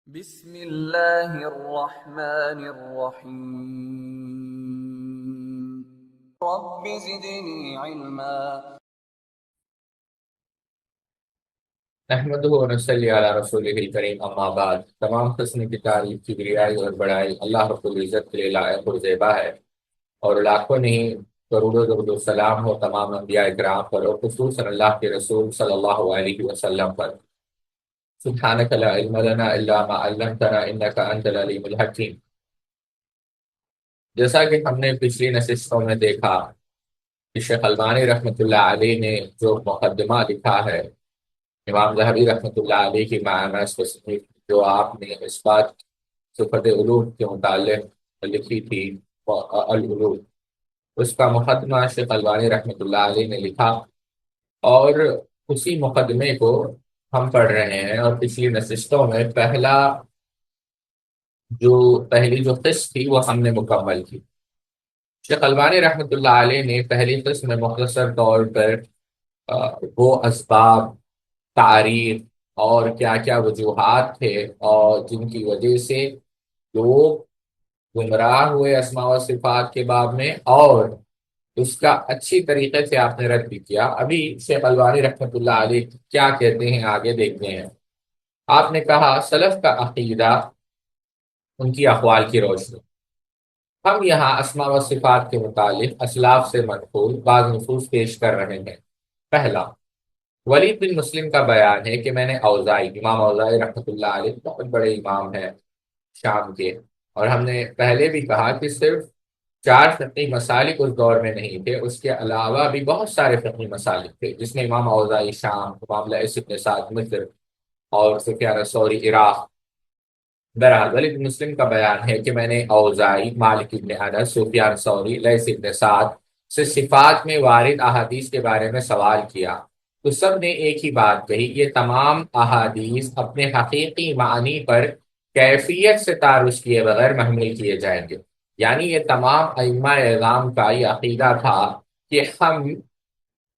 بسم اللہ الرحمن الرحیم رب زدنی علما۔ نحمدہ و نصلی علی رسولہ الکریم، اما بعد۔ تمام قسم کی تعریف، کبریائی اور بڑائی اللہ رب العزت کے لیے لائق و زیبا ہے، اور لاکھوں نہیں کروڑوں درود و سلام ہو تمام انبیاء اکرام پر، اور خصوصاً اللہ کے رسول صلی اللہ علیہ وسلم پر۔ سبحانک لا علم لنا الا ما علمتنا انک انت العلیم الحکیم۔ جیسا کہ ہم نے پچھلی نشستوں میں دیکھا کہ شیخ البانی رحمۃ اللہ علیہ نے جو مقدمہ لکھا ہے امام ذہبی رحمۃ اللہ علیہ کی معنی تصنیف، جو آپ نے اس بات صفت علوم کے متعلق لکھی تھی، العلوم، اس کا مقدمہ شیخ البانی رحمۃ اللہ علیہ نے لکھا، اور اسی مقدمے کو ہم پڑھ رہے ہیں۔ اور پچھلی نشستوں میں پہلی جو قسط تھی وہ ہم نے مکمل کی۔ شیخ البانی رحمۃ اللہ علیہ نے پہلی قسط میں مختصر طور پر وہ اسباب، تعریف اور کیا کیا وجوہات تھے اور جن کی وجہ سے لوگ گمراہ ہوئے اسماء و صفات کے باب میں، اور اس کا اچھی طریقے سے آپ نے رد بھی کیا۔ ابھی شیخ البانی رحمۃ اللہ علیہ کیا کہتے ہیں آگے دیکھتے ہیں۔ آپ نے کہا سلف کا عقیدہ، ان کی اقوال کی روشنی۔ ہم یہاں اسماء و صفات کے متعلق اسلاف سے منقول بعض نصوص پیش کر رہے ہیں۔ پہلا، ولید بن مسلم کا بیان ہے کہ میں نے اوزاعی، امام اوزاعی رحمۃ اللہ علیہ بہت بڑے امام ہیں شام کے، اور ہم نے پہلے بھی کہا کہ صرف 4 فقہی مسالک اس دور میں نہیں تھے، اس کے علاوہ بھی بہت سارے فقہی مسالک تھے، جس میں امام اوزاعی شام، امام لیث بن سعد مصر، اور سفیان الثوری عراق۔ بہرحال ولید بن مسلم کا بیان ہے کہ میں نے اوزاعی، مالک بن انس، سفیان الثوری، لیث بن سعد سے صفات میں وارد احادیث کے بارے میں سوال کیا، تو سب نے ایک ہی بات کہی، یہ تمام احادیث اپنے حقیقی معنی پر کیفیت سے تعارض کیے بغیر محمول کیے جائیں گے۔ یعنی یہ تمام ائمہ اعظام کا یہ عقیدہ تھا کہ ہم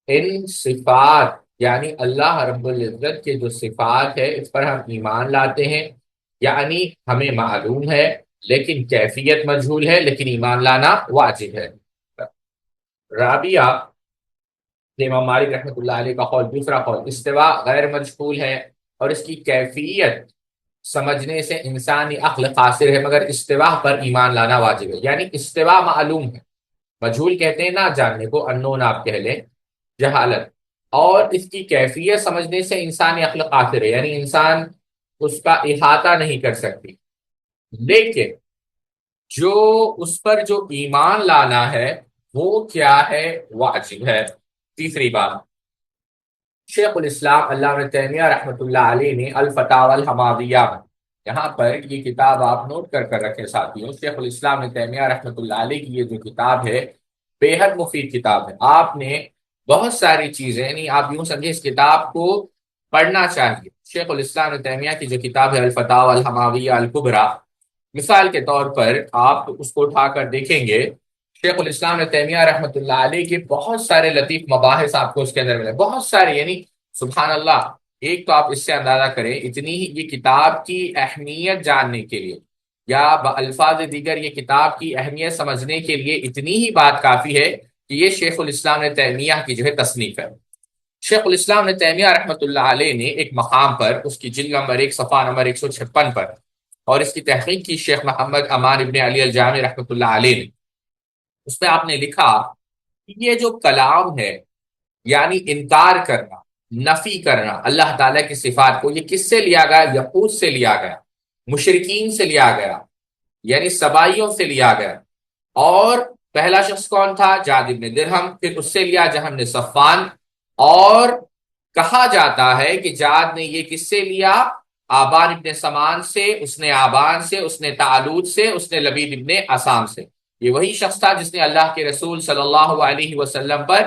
ان صفات، یعنی اللہ رب العزت کے جو صفات ہے اس پر ہم ایمان لاتے ہیں، یعنی ہمیں معلوم ہے لیکن کیفیت مجہول ہے، لیکن ایمان لانا واجب ہے۔ رابعہ، امام مالک رحمۃ اللہ علیہ کا قول، دوسرا قول، استواء غیر مجہول ہے، اور اس کی کیفیت سمجھنے سے انسانی عقل قاصر ہے، مگر استواء پر ایمان لانا واجب ہے۔ یعنی استواء معلوم ہے، مجہول کہتے ہیں نہ جاننے کو، انون آپ کہہ لیں، جہالت، اور اس کی کیفیت سمجھنے سے انسانی عقل قاصر ہے، یعنی انسان اس کا احاطہ نہیں کر سکتی، لیکن جو اس پر جو ایمان لانا ہے وہ کیا ہے؟ واجب ہے۔ تیسری بات، شیخ الاسلام علامہ تیمیہ رحمۃ اللہ علیہ نے الفتاوی الحماویہ، یہاں پر یہ کتاب آپ نوٹ کر رکھیں ساتھیوں، شیخ الاسلام تیمیہ رحمۃ اللہ علیہ کی یہ جو کتاب ہے بے حد مفید کتاب ہے۔ آپ نے بہت ساری چیزیں، یعنی آپ یوں سمجھیں اس کتاب کو پڑھنا چاہیے۔ شیخ الاسلام تیمیہ کی جو کتاب ہے الفتاوی الحماویہ الکبریٰ، مثال کے طور پر آپ اس کو اٹھا کر دیکھیں گے، شیخ الاسلام تیمیہ رحمۃ اللہ علیہ کے بہت سارے لطیف مباحث آپ کو اس کے اندر ملے، بہت سارے، یعنی سبحان اللہ۔ ایک تو آپ اس سے اندازہ کریں، اتنی ہی یہ کتاب کی اہمیت جاننے کے لیے، یا بالفاظ دیگر یہ کتاب کی اہمیت سمجھنے کے لیے اتنی ہی بات کافی ہے کہ یہ شیخ الاسلام تیمیہ کی جو ہے تصنیف ہے۔ شیخ الاسلام تیمیہ رحمۃ اللہ علیہ نے ایک مقام پر، اس کی جلد نمبر 1 صفحہ نمبر 156 پر، اور اس کی تحقیق کی شیخ محمد امان ابن علی الجامی رحمۃ اللہ علیہ نے، اس میں آپ نے لکھا کہ یہ جو کلام ہے، یعنی انکار کرنا، نفی کرنا اللہ تعالیٰ کی صفات کو، یہ کس سے لیا گیا؟ یہود سے لیا گیا، مشرکین سے لیا گیا، یعنی سبائیوں سے لیا گیا۔ اور پہلا شخص کون تھا؟ جاد ابن درہم، پھر اس سے لیا جہم نے صفان، اور کہا جاتا ہے کہ جاد نے یہ کس سے لیا؟ آبان ابن سمان سے، اس نے آبان سے، اس نے تعلود سے، اس نے لبید ابن اسام سے۔ یہ وہی شخص تھا جس نے اللہ کے رسول صلی اللہ علیہ وسلم پر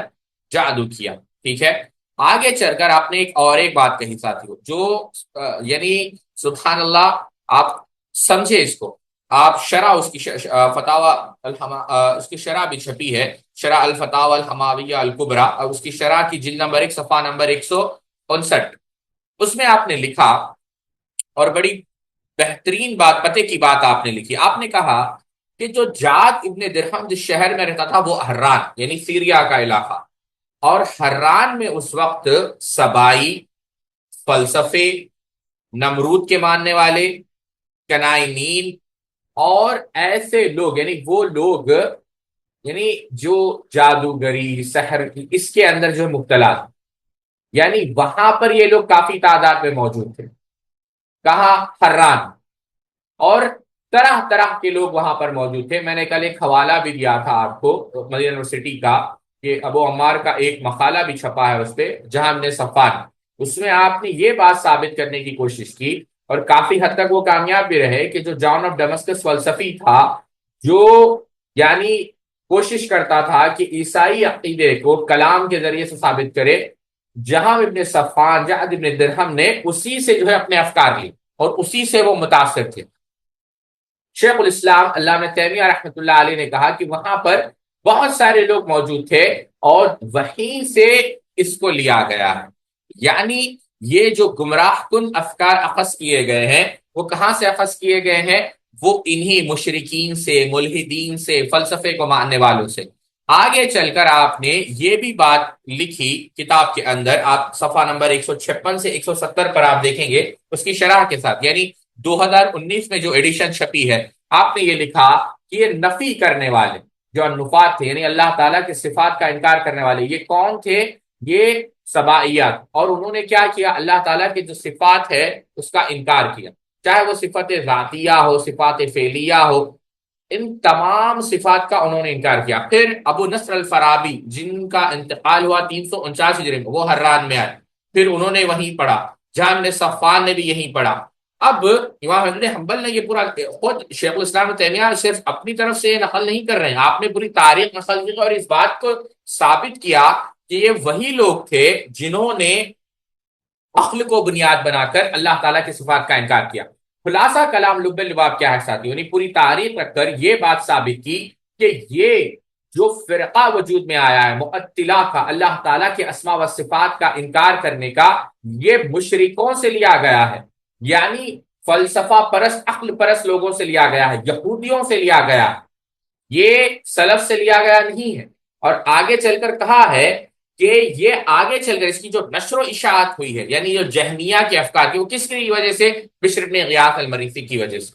جادو کیا، ٹھیک ہے۔ آگے چل کر آپ نے ایک بات کہی ساتھیوں، جو یعنی سبحان اللہ، آپ سمجھے اس کو، آپ شرح اس کی اس کی شرح بھی چھپی ہے، شرح الفتاوی الحماویہ الکبریٰ، اور اس کی شرح کی جلد نمبر 1 صفحہ نمبر 159، اس میں آپ نے لکھا، اور بڑی بہترین بات، پتے کی بات آپ نے لکھی. آپ نے کہا کہ جو جاد ابن درہم جس شہر میں رہتا تھا وہ حران یعنی سیریا کا علاقہ، اور حران میں اس وقت سبائی، فلسفے، نمرود کے ماننے والے، کنائنین اور ایسے لوگ، یعنی وہ لوگ یعنی جو جادوگری سحر کی اس کے اندر جو مبتلا تھے، یعنی وہاں پر یہ لوگ کافی تعداد میں موجود تھے. کہاں؟ حران. اور طرح طرح کے لوگ وہاں پر موجود تھے. میں نے کل ایک حوالہ بھی دیا تھا آپ کو مدینہ یونیورسٹی کا، کہ ابو عمار کا ایک مقالہ بھی چھپا ہے اس پہ، جہاں ابن صفان، اس میں آپ نے یہ بات ثابت کرنے کی کوشش کی اور کافی حد تک وہ کامیاب بھی رہے کہ جو جان آف ڈیمسکس فلسفی تھا، جو یعنی کوشش کرتا تھا کہ عیسائی عقیدے کو کلام کے ذریعے سے ثابت کرے، جہاں ابن صفان، جعد ابن درہم نے اسی سے جو ہے اپنے افکار لی اور اسی سے وہ متاثر تھے. شیخ الاسلام علامہ تیمیہ رحمۃ اللہ علیہ نے کہا کہ وہاں پر بہت سارے لوگ موجود تھے اور وہیں سے اس کو لیا گیا ہے. یعنی یہ جو گمراہ کن افکار اخذ کیے گئے ہیں وہ کہاں سے اخذ کیے گئے ہیں؟ وہ انہی مشرکین سے، ملحدین سے، فلسفے کو ماننے والوں سے. آگے چل کر آپ نے یہ بھی بات لکھی کتاب کے اندر، آپ صفحہ نمبر 156 سے 170 پر آپ دیکھیں گے اس کی شرح کے ساتھ، یعنی 2019 میں جو ایڈیشن چھپی ہے، آپ نے یہ لکھا کہ یہ نفی کرنے والے جو نفات تھے، یعنی اللہ تعالیٰ کے صفات کا انکار کرنے والے، یہ کون تھے؟ یہ سبائیات. اور انہوں نے کیا کیا؟ اللہ تعالیٰ کی جو صفات ہے اس کا انکار کیا، چاہے وہ صفت ذاتیہ ہو، صفات فعلیہ ہو، ان تمام صفات کا انہوں نے انکار کیا. پھر ابو نصر الفارابی جن کا انتقال ہوا 349 ہجری میں، وہ حران میں آئے، پھر انہوں نے وہیں پڑھا، جہاں ابن صفان نے بھی یہیں پڑھا. اب امام ابن حنبل نے یہ پورا، خود شیخ الاسلام ابن تیمیہ صرف اپنی طرف سے نقل نہیں کر رہے ہیں، آپ نے پوری تاریخ نقل کی اور اس بات کو ثابت کیا کہ یہ وہی لوگ تھے جنہوں نے عقل کو بنیاد بنا کر اللہ تعالیٰ کی صفات کا انکار کیا. خلاصہ کلام لب لباب کیا ہے ساتھی، یعنی پوری تاریخ رکھ کر یہ بات ثابت کی کہ یہ جو فرقہ وجود میں آیا ہے معطلہ کا، اللہ تعالیٰ کے اسماء و صفات کا انکار کرنے کا، یہ مشرکوں سے لیا گیا ہے، یعنی فلسفہ پرست، عقل پرست لوگوں سے لیا گیا ہے، یہودیوں سے لیا گیا ہے، یہ سلف سے لیا گیا نہیں ہے. اور آگے چل کر کہا ہے کہ یہ آگے چل کر اس کی جو نشر و اشاعت ہوئی ہے، یعنی جو جہمیہ کے افکار کی، وہ کس کی وجہ سے؟ بشر بن غیاث المریسی کی وجہ سے.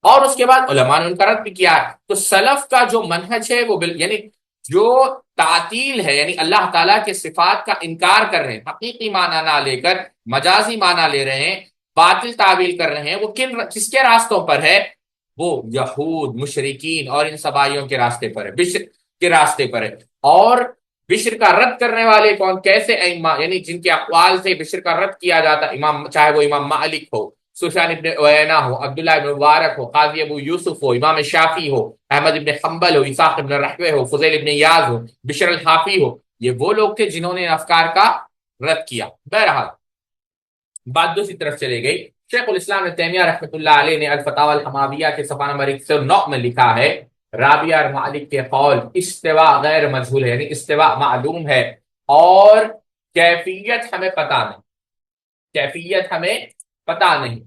اور اس کے بعد علماء نے ان کا رد بھی کیا ہے. تو سلف کا جو منہج ہے وہ یعنی جو تعطیل ہے، یعنی اللہ تعالیٰ کے صفات کا انکار کر رہے ہیں، حقیقی معنی نہ لے کر مجازی معنی لے رہے ہیں، باطل تعویل کر رہے ہیں، وہ کس کے راستوں پر ہے؟ وہ یہود، مشرکین اور ان سبائیوں کے راستے پر ہے، بشر کے راستے پر ہے. اور بشر کا رد کرنے والے کون؟ کیسے ائمہ، یعنی جن کے اقوال سے بشر کا رد کیا جاتا، امام، چاہے وہ امام مالک ہو، سفیان ابن عیینہ ہو، عبداللہ ابن مبارک ہو، قاضی ابو یوسف ہو، امام شافعی ہو، احمد ابن حنبل ہو، اسحاق ابن رحوہ ہو، فضیل ابن یاز ہو، بشر الحافی ہو، یہ وہ لوگ تھے جنہوں نے افکار کا رد کیا. بہرحال بات دوسری طرف چلے گئی. شیخ الاسلام ابن تیمیہ رحمۃ اللہ علیہ نے الفتاوی الحماویہ کے صفحہ نمبر 109 میں لکھا ہے، رابعہ اور مالک کے قول استوا غیر مجہول ہے، یعنی استوا معلوم ہے اور کیفیت ہمیں پتہ نہیں، کیفیت ہمیں پتہ نہیں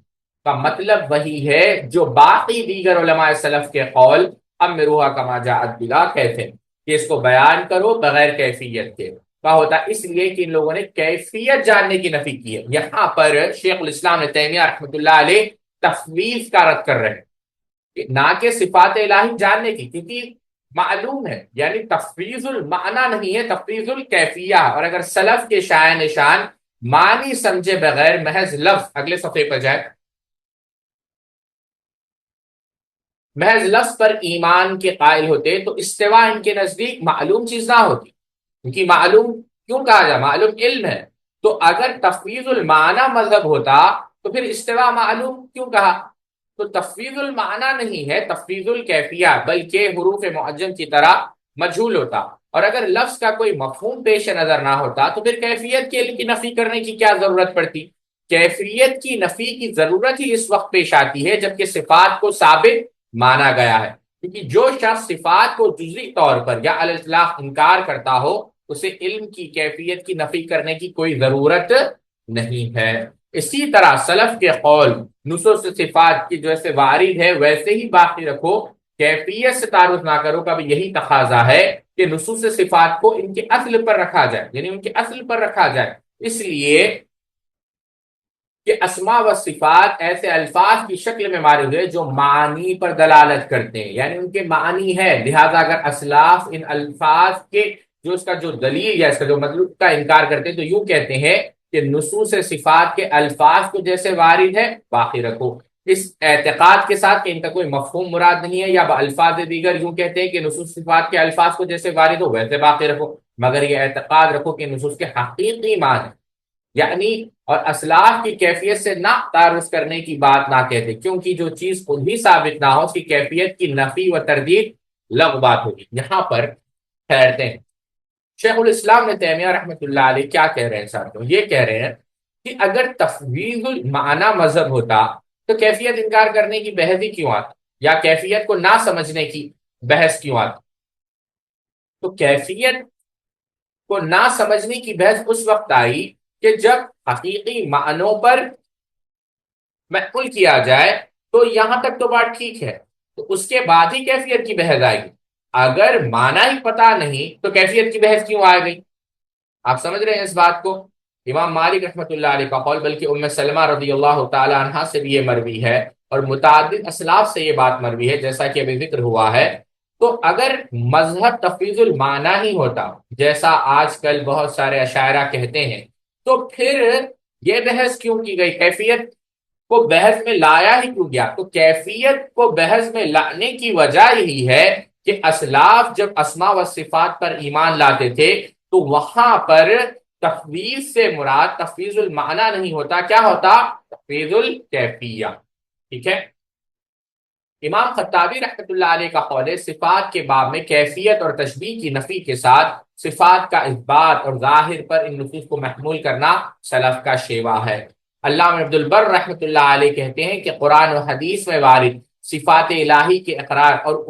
کا مطلب وہی ہے جو باقی دیگر علماء سلف کے قول امروہا کما جاءت بلا کیفیت، کہ اس کو بیان کرو بغیر کیفیت کے. کا ہوتا ہے اس لیے کہ ان لوگوں نے کیفیت جاننے کی نفی کی ہے. یہاں پر شیخ الاسلام ابن تیمیہ رحمۃ اللہ علیہ تفویض کا رد کر رہے ہیں، نہ کہ صفات الہی جاننے کی، کیونکہ معلوم ہے، یعنی تفویض المعنی نہیں ہے، تفویض الکیفیہ. اور اگر سلف کے شائع نشان معنی سمجھے بغیر محض لفظ، اگلے صفحے پر جائے، محض لفظ پر ایمان کے قائل ہوتے تو استوا ان کے نزدیک معلوم چیز نہ ہوتی، کیونکہ معلوم کیوں کہا جائے؟ معلوم علم ہے. تو اگر تفویض المعنی مذہب ہوتا تو پھر استوا معلوم کیوں کہا؟ تو تفویض المعنی نہیں ہے، تفویض الکیفیہ، بلکہ حروف معجم کی طرح مجہول ہوتا. اور اگر لفظ کا کوئی مفہوم پیش نظر نہ ہوتا تو پھر کیفیت کی نفی کرنے کی کیا ضرورت پڑتی؟ کیفیت کی نفی کی ضرورت ہی اس وقت پیش آتی ہے جبکہ صفات کو ثابت مانا گیا ہے، کیونکہ جو شخص صفات کو جزئی طور پر یا علی الاطلاق انکار کرتا ہو اسے علم کی کیفیت کی نفی کرنے کی کوئی ضرورت نہیں ہے. اسی طرح سلف کے قول نصوص صفات کی جیسے وارد ہے ویسے ہی باقی رکھو، کیفیت سے تعارف نہ کرو کا بھی یہی تقاضا ہے کہ نصوص صفات کو ان کے اصل پر رکھا جائے، یعنی ان کے اصل پر رکھا جائے، اس لیے کہ اسماء و صفات ایسے الفاظ کی شکل میں مارے ہوئے جو معنی پر دلالت کرتے ہیں، یعنی ان کے معنی ہے، لہذا اگر اسلاف ان الفاظ کے جو اس کا جو دلیل یا اس کا جو مطلب کا انکار کرتے ہیں تو یوں کہتے ہیں کہ نصوص صفات کے الفاظ کو جیسے وارد ہے باقی رکھو، اس اعتقاد کے ساتھ کہ ان کا کوئی مفہوم مراد نہیں ہے، یا الفاظ دیگر یوں کہتے ہیں کہ نصوص صفات کے الفاظ کو جیسے وارد ہو ویسے باقی رکھو، مگر یہ اعتقاد رکھو کہ نصوص کے حقیقی معنی یعنی اور اسلاف کی کیفیت سے نہ تعارف کرنے کی بات نہ کہتے، کیونکہ جو چیز خود ہی ثابت نہ ہو اس کی کیفیت کی نفی و تردید لغو بات ہوگی۔ یہاں پر ٹھہرتے ہیں، شیخ الاسلام نے تیمیہ رحمۃ اللہ علیہ کیا کہہ رہے ہیں ساتھیوں؟ یہ کہہ رہے ہیں کہ اگر تفویض المعنی مذہب ہوتا تو کیفیت انکار کرنے کی بحث ہی کیوں آتی، یا کیفیت کو نہ سمجھنے کی بحث کیوں آتی؟ تو کیفیت کو نہ سمجھنے کی بحث اس وقت آئی کہ جب حقیقی معنوں پر محمول کیا جائے تو یہاں تک تو بات ٹھیک ہے، تو اس کے بعد ہی کیفیت کی بحث آئے گی، اگر معنی ہی پتہ نہیں تو کیفیت کی بحث کیوں آ گئی؟ آپ سمجھ رہے ہیں اس بات کو؟ امام مالک رحمۃ اللہ علیہ کا قول، بلکہ ام سلمہ رضی اللہ تعالی عنہا سے بھی یہ مروی ہے، اور متعدد اسلاف سے یہ بات مروی ہے جیسا کہ ابھی ذکر ہوا ہے، تو اگر مذہب تفویض المعنی ہی ہوتا جیسا آج کل بہت سارے اشاعرہ کہتے ہیں، تو پھر یہ بحث کیوں کی گئی؟ کیفیت کو بحث میں لایا ہی کیوں گیا؟ تو کیفیت کو بحث میں لانے کی وجہ یہی ہے کہ اسلاف جب اسماء و صفات پر ایمان لاتے تھے تو وہاں پر تفویض سے مراد تفویض المعنی نہیں ہوتا، کیا ہوتا؟ تفویض الکیفیہ۔ ٹھیک ہے، امام خطابی رحمۃ اللہ علیہ کا قول ہے صفات کے باب میں کیفیت اور تشبیہ کی نفی کے ساتھ صفات کا اثبات اور ظاہر پر ان نصوص کو محمول کرنا سلف کا شیوا ہے۔ علامہ عبد البر رحمۃ اللہ علیہ کہتے ہیں کہ قرآن و حدیث میں وارد صفات الہی کے اقرار اور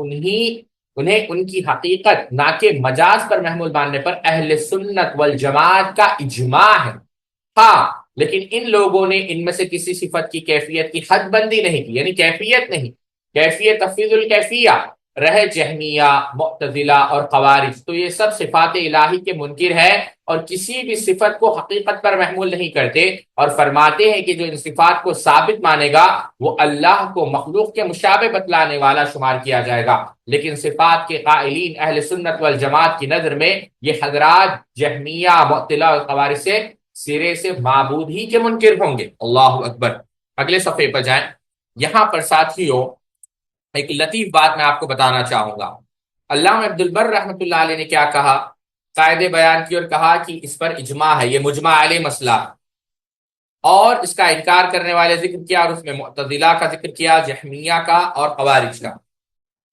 انہیں ان کی حقیقت نہ کہ مجاز پر محمول ماننے پر اہل سنت والجماعت کا اجماع ہے۔ ہاں، لیکن ان لوگوں نے ان میں سے کسی صفت کی کیفیت کی حد بندی نہیں کی، یعنی کیفیت نہیں، کیفیت تفویض الکیفیہ رہے جہمیہ، معتزلہ اور خوارج، تو یہ سب صفات الہی کے منکر ہے اور کسی بھی صفت کو حقیقت پر محمول نہیں کرتے، اور فرماتے ہیں کہ جو ان صفات کو ثابت مانے گا وہ اللہ کو مخلوق کے مشابہ بتلانے والا شمار کیا جائے گا۔ لیکن صفات کے قائلین اہل سنت والجماعت کی نظر میں یہ حضرات جہمیہ، معتزلہ اور خوارج سے سرے سے معبود ہی کے منکر ہوں گے۔ اللہ اکبر۔ اگلے صفحے پر جائیں، یہاں پر ساتھیوں ایک لطیف بات میں آپ کو بتانا چاہوں گا۔ علامہ عبد البر رحمۃ اللہ علیہ نے کیا کہا؟ قاعدے بیان کی اور کہا کہ اس پر اجماع ہے، یہ مجمع علیہ مسئلہ، اور اس کا انکار کرنے والے ذکر کیا، اور اس میں معتزلہ کا ذکر کیا، جہمیہ کا اور خوارج کا۔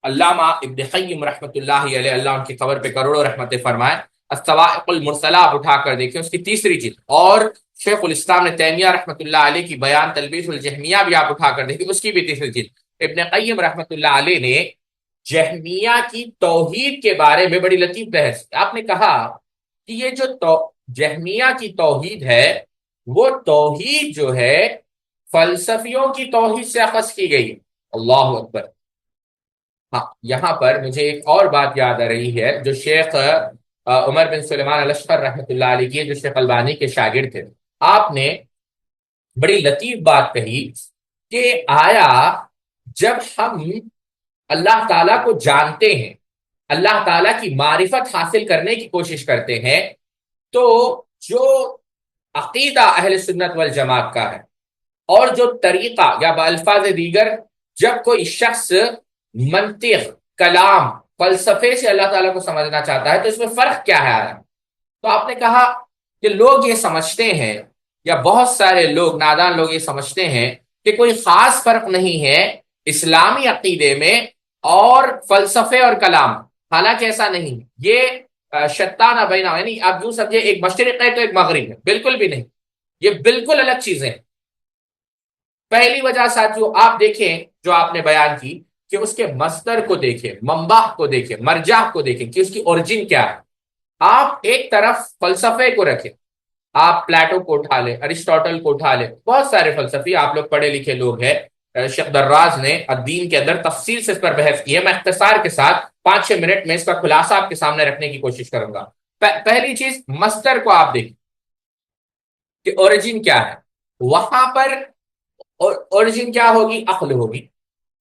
علامہ ابن قیم رحمۃ اللہ علیہ، اللہ ان کی قبر پہ کروڑوں رحمتیں فرمائے، الصواعق المرسلہ آپ اٹھا کر دیکھیں، اس کی تیسری جلد، اور شیخ الاسلام نے تیمیہ رحمۃ اللہ علیہ کی بیان تلبیس الجہمیہ بھی آپ اٹھا کر دیکھیں، اس کی بھی تیسری جلد۔ ابن قیم رحمۃ اللہ علیہ نے جہمیہ کی توحید کے بارے میں بڑی لطیف بحث، آپ نے کہا کہ یہ جو جہمیہ کی توحید ہے وہ توحید جو ہے فلسفیوں کی توحید سے اخذ کی گئی۔ اللہ اکبر۔ ہاں، یہاں پر مجھے ایک اور بات یاد آ رہی ہے جو شیخ عمر بن سلیمان الاشقر رحمۃ اللہ علیہ کی، جو شیخ البانی کے شاگرد تھے، آپ نے بڑی لطیف بات کہی کہ آیا جب ہم اللہ تعالیٰ کو جانتے ہیں، اللہ تعالیٰ کی معرفت حاصل کرنے کی کوشش کرتے ہیں، تو جو عقیدہ اہل سنت والجماعت کا ہے اور جو طریقہ یا بالفاظ دیگر جب کوئی شخص منطق، کلام، فلسفے سے اللہ تعالیٰ کو سمجھنا چاہتا ہے تو اس میں فرق کیا ہے؟ تو آپ نے کہا کہ لوگ یہ سمجھتے ہیں، یا بہت سارے لوگ، نادان لوگ یہ سمجھتے ہیں کہ کوئی خاص فرق نہیں ہے اسلامی عقیدے میں اور فلسفے اور کلام، حالانکہ ایسا نہیں، یہ شتانہ بینہ، یعنی آپ یوں سمجھے ایک مشرق ہے تو ایک مغرب ہے، بالکل بھی نہیں، یہ بالکل الگ چیزیں ہیں۔ پہلی وجہ ساتھیوں آپ دیکھیں جو آپ نے بیان کی کہ اس کے مصدر کو دیکھیں، منبع کو دیکھیں، مرجع کو دیکھیں کہ اس کی اوریجن کیا ہے۔ آپ ایک طرف فلسفے کو رکھیں، آپ پلیٹو کو اٹھا لیں، ارسطوٹل کو اٹھا لیں، بہت سارے فلسفی، آپ لوگ پڑھے لکھے لوگ ہیں، شیخ دراز نے الدین کے اندر تفصیل سے اس پر بحث کی ہے۔ میں اختصار کے ساتھ 5-6 منٹ میں اس کا خلاصہ آپ کے سامنے رکھنے کی کوشش کروں گا۔ پہلی چیز، مصدر کو آپ دیکھیں کہ اوریجن کیا ہے، وہاں پر اوریجن کیا ہوگی؟ عقل ہوگی۔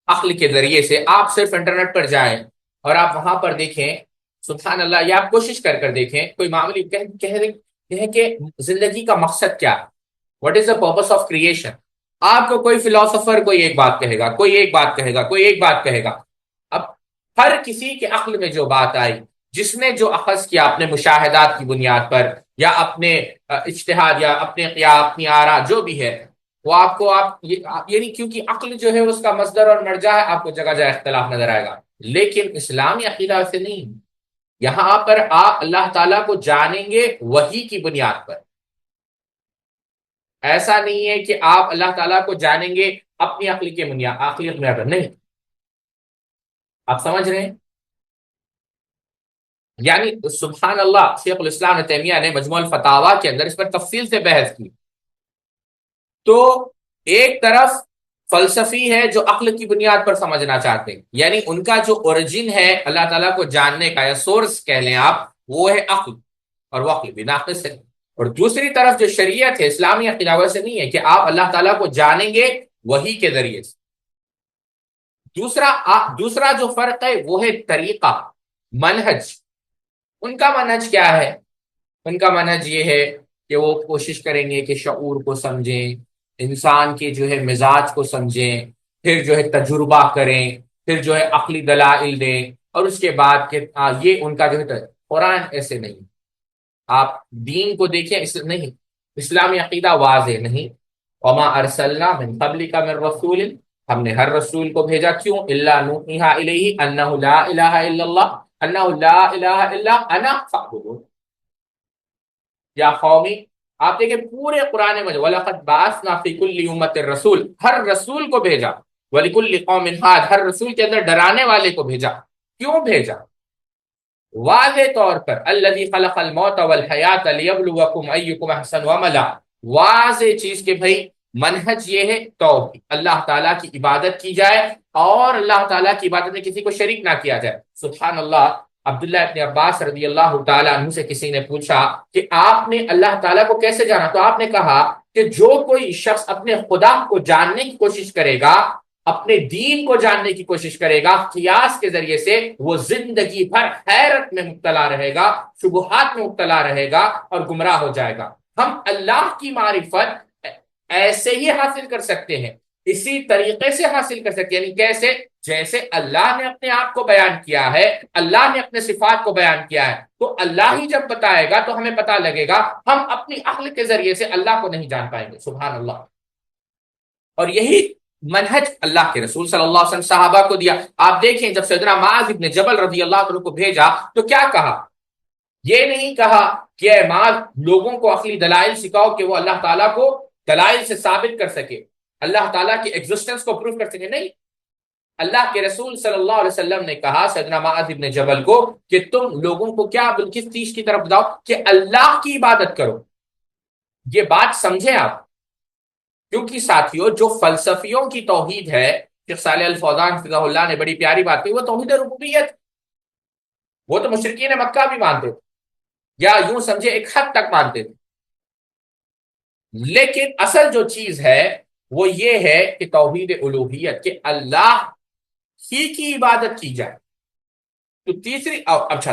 عقل کے ذریعے سے آپ صرف انٹرنیٹ پر جائیں اور آپ وہاں پر دیکھیں، سبحان اللہ، یا آپ کوشش کر کر دیکھیں، کوئی معمولی کہیں کہ زندگی کا مقصد کیا ہے، what is the purpose of creation, آپ کو کوئی فلاسفر کوئی ایک بات کہے گا، کوئی ایک بات کہے گا، کوئی ایک بات کہے گا۔ اب ہر کسی کے عقل میں جو بات آئی، جس نے جو اخذ کیا اپنے مشاہدات کی بنیاد پر، یا اپنے اجتہاد، یا اپنے قیاس، اپنی آرا جو بھی ہے، وہ آپ کو یعنی کیونکہ عقل جو ہے اس کا مصدر اور مرجع ہے، آپ کو جگہ جگہ اختلاف نظر آئے گا، لیکن اسلامی عقیدہ سے نہیں۔ یہاں پر آپ اللہ تعالیٰ کو جانیں گے وحی کی بنیاد پر، ایسا نہیں ہے کہ آپ اللہ تعالیٰ کو جانیں گے اپنی عقل کی بنیاد پر، نہیں۔ آپ سمجھ رہے ہیں؟ یعنی سبحان اللہ، شیخ الاسلام ابن تیمیہ نے مجموع الفتاوی کے اندر اس پر تفصیل سے بحث کی۔ تو ایک طرف فلسفی ہے جو عقل کی بنیاد پر سمجھنا چاہتے ہیں، یعنی ان کا جو اوریجن ہے اللہ تعالیٰ کو جاننے کا، یا سورس کہہ لیں آپ، وہ ہے عقل، اور وہ عقل بھی ناقص ہے۔ اور دوسری طرف جو شریعت ہے، اسلامی عقیدہ ویسے نہیں ہے کہ آپ اللہ تعالیٰ کو جانیں گے وحی کے ذریعے سے۔ دوسرا جو فرق ہے وہ ہے طریقہ، منہج۔ ان کا منہج کیا ہے؟ ان کا منہج یہ ہے کہ وہ کوشش کریں گے کہ شعور کو سمجھیں، انسان کے جو ہے مزاج کو سمجھیں، پھر جو ہے تجربہ کریں، پھر جو ہے عقلی دلائل دیں، اور اس کے بعد کہ یہ ان کا جو ہے۔ قرآن ایسے نہیں، آپ دین کو دیکھیں، نہیں، اسلامی عقیدہ واضح نہیں۔ وما ارسلنا من قبلک من رسول، ہم نے ہر رسول کو بھیجا، کیوں؟ الا نوحی الیہ انہ لا الہ الا اللہ، انہ لا الہ الا انا فاعبدون۔ یا قومی، آپ دیکھیں پورے قرآن مجید، وَلَقَدْ بَعَثْنَا فِي كُلِّ أُمَّةٍ رَسُولٍ، ہر رسول کو بھیجا، وَلِكُلِّ قَوْمٍ هَادٍ، ہر رسول کے اندر ڈرانے والے کو بھیجا۔ کیوں بھیجا؟ واضح طور پر الذی خلق الموت والحیات لیبلوکم ایکم احسن عملا، واضح چیز کہ بھائی منہج یہ ہے توحید، اللہ تعالیٰ کی عبادت کی جائے اور اللہ تعالیٰ کی عبادت میں کسی کو شریک نہ کیا جائے۔ سبحان اللہ، عبداللہ ابن عباس رضی اللہ تعالیٰ عنہ سے کسی نے پوچھا کہ آپ نے اللہ تعالیٰ کو کیسے جانا؟ تو آپ نے کہا کہ جو کوئی شخص اپنے خدا کو جاننے کی کوشش کرے گا، اپنے دین کو جاننے کی کوشش کرے گا قیاس کے ذریعے سے، وہ زندگی بھر حیرت میں مبتلا رہے گا، شبہات میں مبتلا رہے گا اور گمراہ ہو جائے گا۔ ہم اللہ کی معرفت ایسے ہی حاصل کر سکتے ہیں، اسی طریقے سے حاصل کر سکتے ہیں، یعنی کیسے؟ جیسے اللہ نے اپنے آپ کو بیان کیا ہے، اللہ نے اپنے صفات کو بیان کیا ہے، تو اللہ ہی جب بتائے گا تو ہمیں پتہ لگے گا، ہم اپنی عقل کے ذریعے سے اللہ کو نہیں جان پائیں گے۔ سبحان اللہ۔ اور یہی منہج اللہ کے رسول صلی اللہ علیہ وسلم صحابہ کو دیا۔ آپ دیکھیں جب سیدنا معاذ ابن جبل رضی اللہ عنہ کو بھیجا تو کیا کہا؟ یہ نہیں کہا کہ اے معاذ لوگوں کو عقلی دلائل سکھاؤ کہ وہ اللہ تعالیٰ کو دلائل سے ثابت کر سکے، اللہ تعالیٰ کی ایگزسٹنس کو پروف کر سکے، نہیں۔ اللہ کے رسول صلی اللہ علیہ وسلم نے کہا سیدنا معاذ ابن جبل کو کہ تم لوگوں کو کیا کس چیز کی طرف بتاؤ؟ کہ اللہ کی عبادت کرو۔ یہ بات سمجھیں آپ، کیونکہ ساتھیوں جو فلسفیوں کی توحید ہے، شیخ صالح الفوزان حفظہ اللہ نے بڑی پیاری بات کہی، وہ توحید ربوبیت، وہ تو مشرکین مکہ بھی مانتے تھے، یا یوں سمجھے ایک حد تک مانتے تھے، لیکن اصل جو چیز ہے وہ یہ ہے کہ توحید الوہیت، کہ اللہ ہی کی عبادت کی جائے۔ تو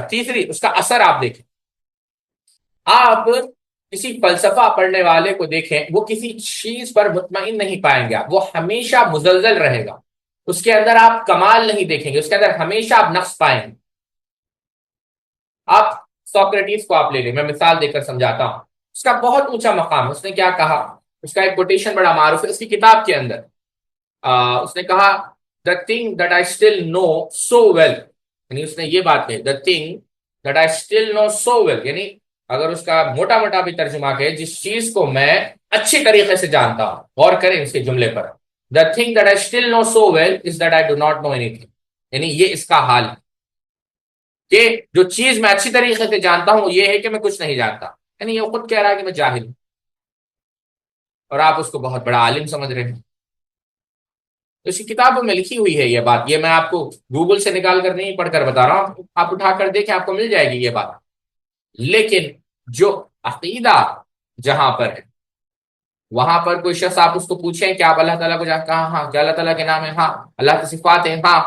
تیسری اس کا اثر آپ دیکھیں، آپ کسی فلسفہ پڑھنے والے کو دیکھیں، وہ کسی چیز پر مطمئن نہیں پائیں گے، وہ ہمیشہ مزلزل رہے گا، اس کے اندر آپ کمال نہیں دیکھیں گے، اس کے اندر ہمیشہ آپ نقص پائیں گے۔ آپ سوکریٹس کو آپ لے لیں، میں مثال دے کر سمجھاتا ہوں، اس کا بہت اونچا مقام ہے۔ اس نے کیا کہا؟ اس کا ایک کوٹیشن بڑا معروف ہے اس کی کتاب کے اندر، اس نے کہا the thing that I still know so well، یعنی اس نے یہ بات کہی the thing that I still know so well، یعنی اگر اس کا موٹا موٹا بھی ترجمہ کہ جس چیز کو میں اچھی طریقے سے جانتا ہوں، غور کریں اس کے جملے پر، the thing that I still know so well is that I do not know anything، یعنی یہ اس کا حال ہے کہ جو چیز میں اچھی طریقے سے جانتا ہوں یہ ہے کہ میں کچھ نہیں جانتا۔ یعنی یہ خود کہہ رہا ہے کہ میں جاہل ہوں، اور آپ اس کو بہت بڑا عالم سمجھ رہے ہیں. تو اسی کتابوں میں لکھی ہوئی ہے یہ بات، یہ میں آپ کو گوگل سے نکال کر نہیں پڑھ کر بتا رہا ہوں، آپ اٹھا کر دیکھیں آپ کو مل جائے گی یہ بات. لیکن جو عقیدہ جہاں پر ہے، وہاں پر کوئی شخص آپ اس کو پوچھیں کہ آپ اللہ تعالیٰ کو جانتے ہیں؟ ہاں ہاں. کیا اللہ تعالیٰ کے نام ہے؟ ہاں. اللہ کی صفات ہیں؟ ہاں.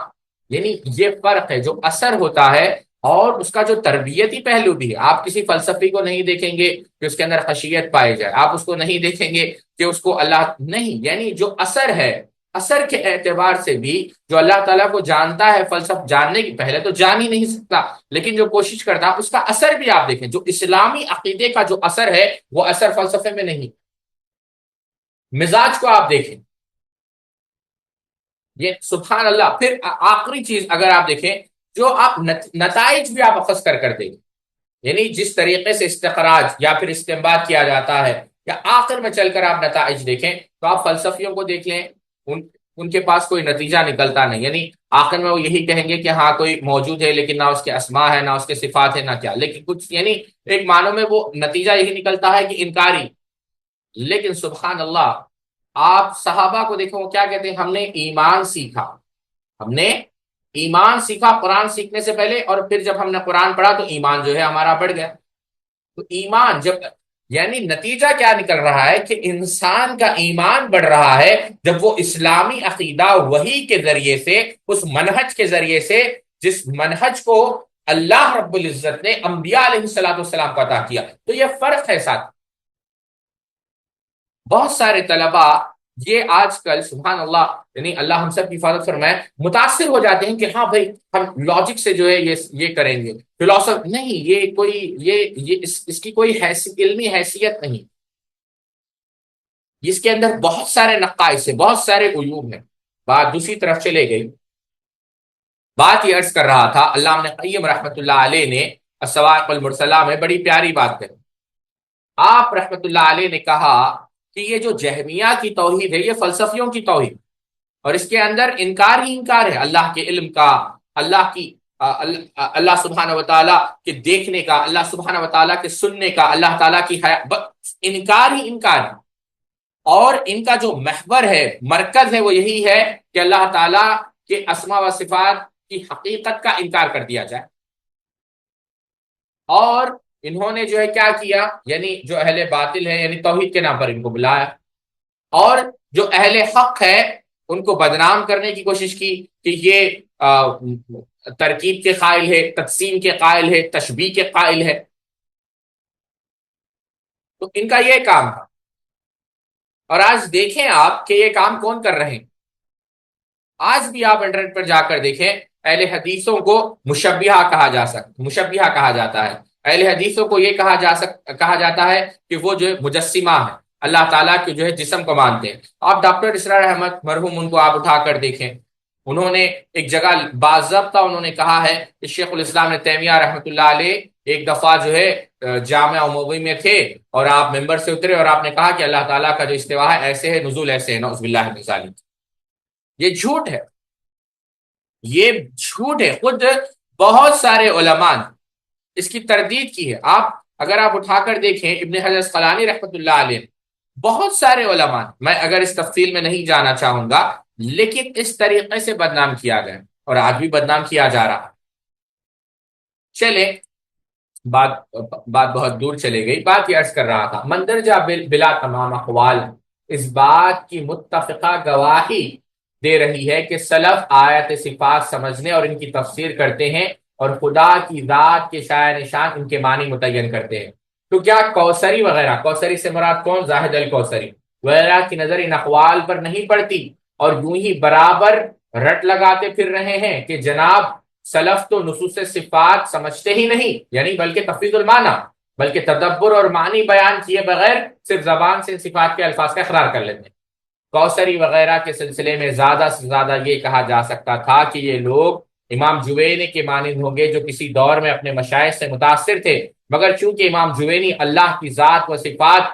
یعنی یہ فرق ہے جو اثر ہوتا ہے، اور اس کا جو تربیتی پہلو بھی ہے. آپ کسی فلسفی کو نہیں دیکھیں گے کہ اس کے اندر خشیت پائی جائے، آپ اس کو نہیں دیکھیں گے کہ اس کو اللہ نہیں، یعنی جو اثر ہے، اثر کے اعتبار سے بھی جو اللہ تعالیٰ کو جانتا ہے، فلسفہ جاننے کی پہلے تو جان ہی نہیں سکتا، لیکن جو کوشش کرتا ہے اس کا اثر بھی آپ دیکھیں. جو اسلامی عقیدے کا جو اثر ہے وہ اثر فلسفے میں نہیں. مزاج کو آپ دیکھیں، یہ سبحان اللہ. پھر آخری چیز اگر آپ دیکھیں، جو آپ نتائج بھی آپ اخذ کر دیں، یعنی جس طریقے سے استخراج یا پھر استنباط کیا جاتا ہے، یا آخر میں چل کر آپ نتائج دیکھیں تو آپ فلسفیوں کو دیکھ لیں، ان کے پاس کوئی نتیجہ نکلتا نہیں. یعنی آخر میں وہ یہی کہیں گے کہ ہاں کوئی موجود ہے، لیکن نہ اس کے اسماء ہے، نہ اس کے صفات ہے، نہ کیا، لیکن کچھ یعنی ایک معنوں میں وہ نتیجہ یہی نکلتا ہے کہ انکاری. لیکن سبحان اللہ، آپ صحابہ کو دیکھیں وہ کیا کہتے ہیں؟ ہم نے ایمان سیکھا، ہم نے ایمان سیکھا قرآن سیکھنے سے پہلے، اور پھر جب ہم نے قرآن پڑھا تو ایمان جو ہے ہمارا بڑھ گیا. تو ایمان جب، یعنی نتیجہ کیا نکل رہا ہے کہ انسان کا ایمان بڑھ رہا ہے جب وہ اسلامی عقیدہ وحی کے ذریعے سے، اس منہج کے ذریعے سے جس منہج کو اللہ رب العزت نے انبیاء علیہ الصلوۃ والسلام کو عطا کیا. تو یہ فرق ہے ساتھ. بہت سارے طلبا یہ آج کل سبحان اللہ، یعنی اللہ ہم سب کی حفاظت فرمائے، متاثر ہو جاتے ہیں کہ ہاں بھائی ہم لاجک سے جو ہے یہ کریں گے، فلاسفر نہیں. یہ کوئی یہ اس کی کوئی علمی حیثیت نہیں. اس کے اندر بہت سارے نقائص ہیں، بہت سارے عیوب ہیں. بات دوسری طرف چلے گئی. بات یہ عرض کر رہا تھا، اللہ ابن قیم رحمۃ اللہ علیہ نے الصواعق المرسلہ میں بڑی پیاری بات کہی. آپ رحمۃ اللہ علیہ نے کہا کہ یہ جو جہمیہ کی توحید ہے یہ فلسفیوں کی توحید، اور اس کے اندر انکار ہی انکار ہے اللہ کے علم کا، اللہ کی اللہ سبحانہ و تعالیٰ کے دیکھنے کا، اللہ سبحانہ و تعالیٰ کے سننے کا، اللہ تعالیٰ کی انکار ہی انکار ہے. اور ان کا جو محور ہے، مرکز ہے، وہ یہی ہے کہ اللہ تعالیٰ کے اسماء و صفات کی حقیقت کا انکار کر دیا جائے. اور انہوں نے جو ہے کیا کیا، یعنی جو اہل باطل ہے، یعنی توحید کے نام پر ان کو بلایا، اور جو اہل حق ہے ان کو بدنام کرنے کی کوشش کی کہ یہ ترکیب کے قائل ہے، تقسیم کے قائل ہے، تشبیہ کے قائل ہے. تو ان کا یہ کام تھا. اور آج دیکھیں آپ کہ یہ کام کون کر رہے ہیں. آج بھی آپ انٹرنیٹ پر جا کر دیکھیں، اہل حدیثوں کو مشبہہ کہا جاتا ہے. اہل حدیثوں کو یہ کہا جاتا ہے کہ وہ جو مجسمہ ہے، اللہ تعالیٰ کے جو ہے جسم کو مانتے ہیں. آپ ڈاکٹر اسرار احمد مرحوم ان کو آپ اٹھا کر دیکھیں، انہوں نے ایک جگہ باضابطہ انہوں نے کہا ہے کہ شیخ الاسلام ابن تیمیہ رحمۃ اللہ علیہ ایک دفعہ جو ہے جامعہ اموی میں تھے، اور آپ ممبر سے اترے اور آپ نے کہا کہ اللہ تعالیٰ کا جو استوا ہے ایسے ہے، نزول ایسے ہے، نعوذ باللہ من ذالک. یہ جھوٹ ہے، یہ جھوٹ ہے. خود بہت سارے علماء نے اس کی تردید کی ہے. اگر آپ اٹھا کر دیکھیں ابن حجر اسقلانی رحمۃ اللہ علیہ، بہت سارے علماء، میں اگر اس تفصیل میں نہیں جانا چاہوں گا، لیکن اس طریقے سے بدنام کیا گیا، اور آج بھی بدنام کیا جا رہا. چلے بات بہت دور چلے گئی. بات یہ عرض کر رہا تھا، مندرجہ بلا تمام اقوال اس بات کی متفقہ گواہی دے رہی ہے کہ سلف آیت صفات سمجھنے اور ان کی تفسیر کرتے ہیں، اور خدا کی ذات کے شایع نشان ان کے معنی متعین کرتے ہیں. تو کیا کوثری وغیرہ، کوثری سے مراد کون؟ زاہد الکوثری وغیرہ کی نظر ان اقوال پر نہیں پڑتی، اور یوں ہی برابر رٹ لگاتے پھر رہے ہیں کہ جناب سلف تو نصوص صفات سمجھتے ہی نہیں، یعنی بلکہ تفویض المعنی، بلکہ تدبر اور معنی بیان کیے بغیر صرف زبان سے صفات کے الفاظ کا اقرار کر لیتے ہیں. کوثری وغیرہ کے سلسلے میں زیادہ سے زیادہ یہ کہا جا سکتا تھا کہ یہ لوگ امام جوینی کے مانند ہوں گے جو کسی دور میں اپنے مشائخ سے متاثر تھے، مگر چونکہ امام جوینی اللہ کی ذات و صفات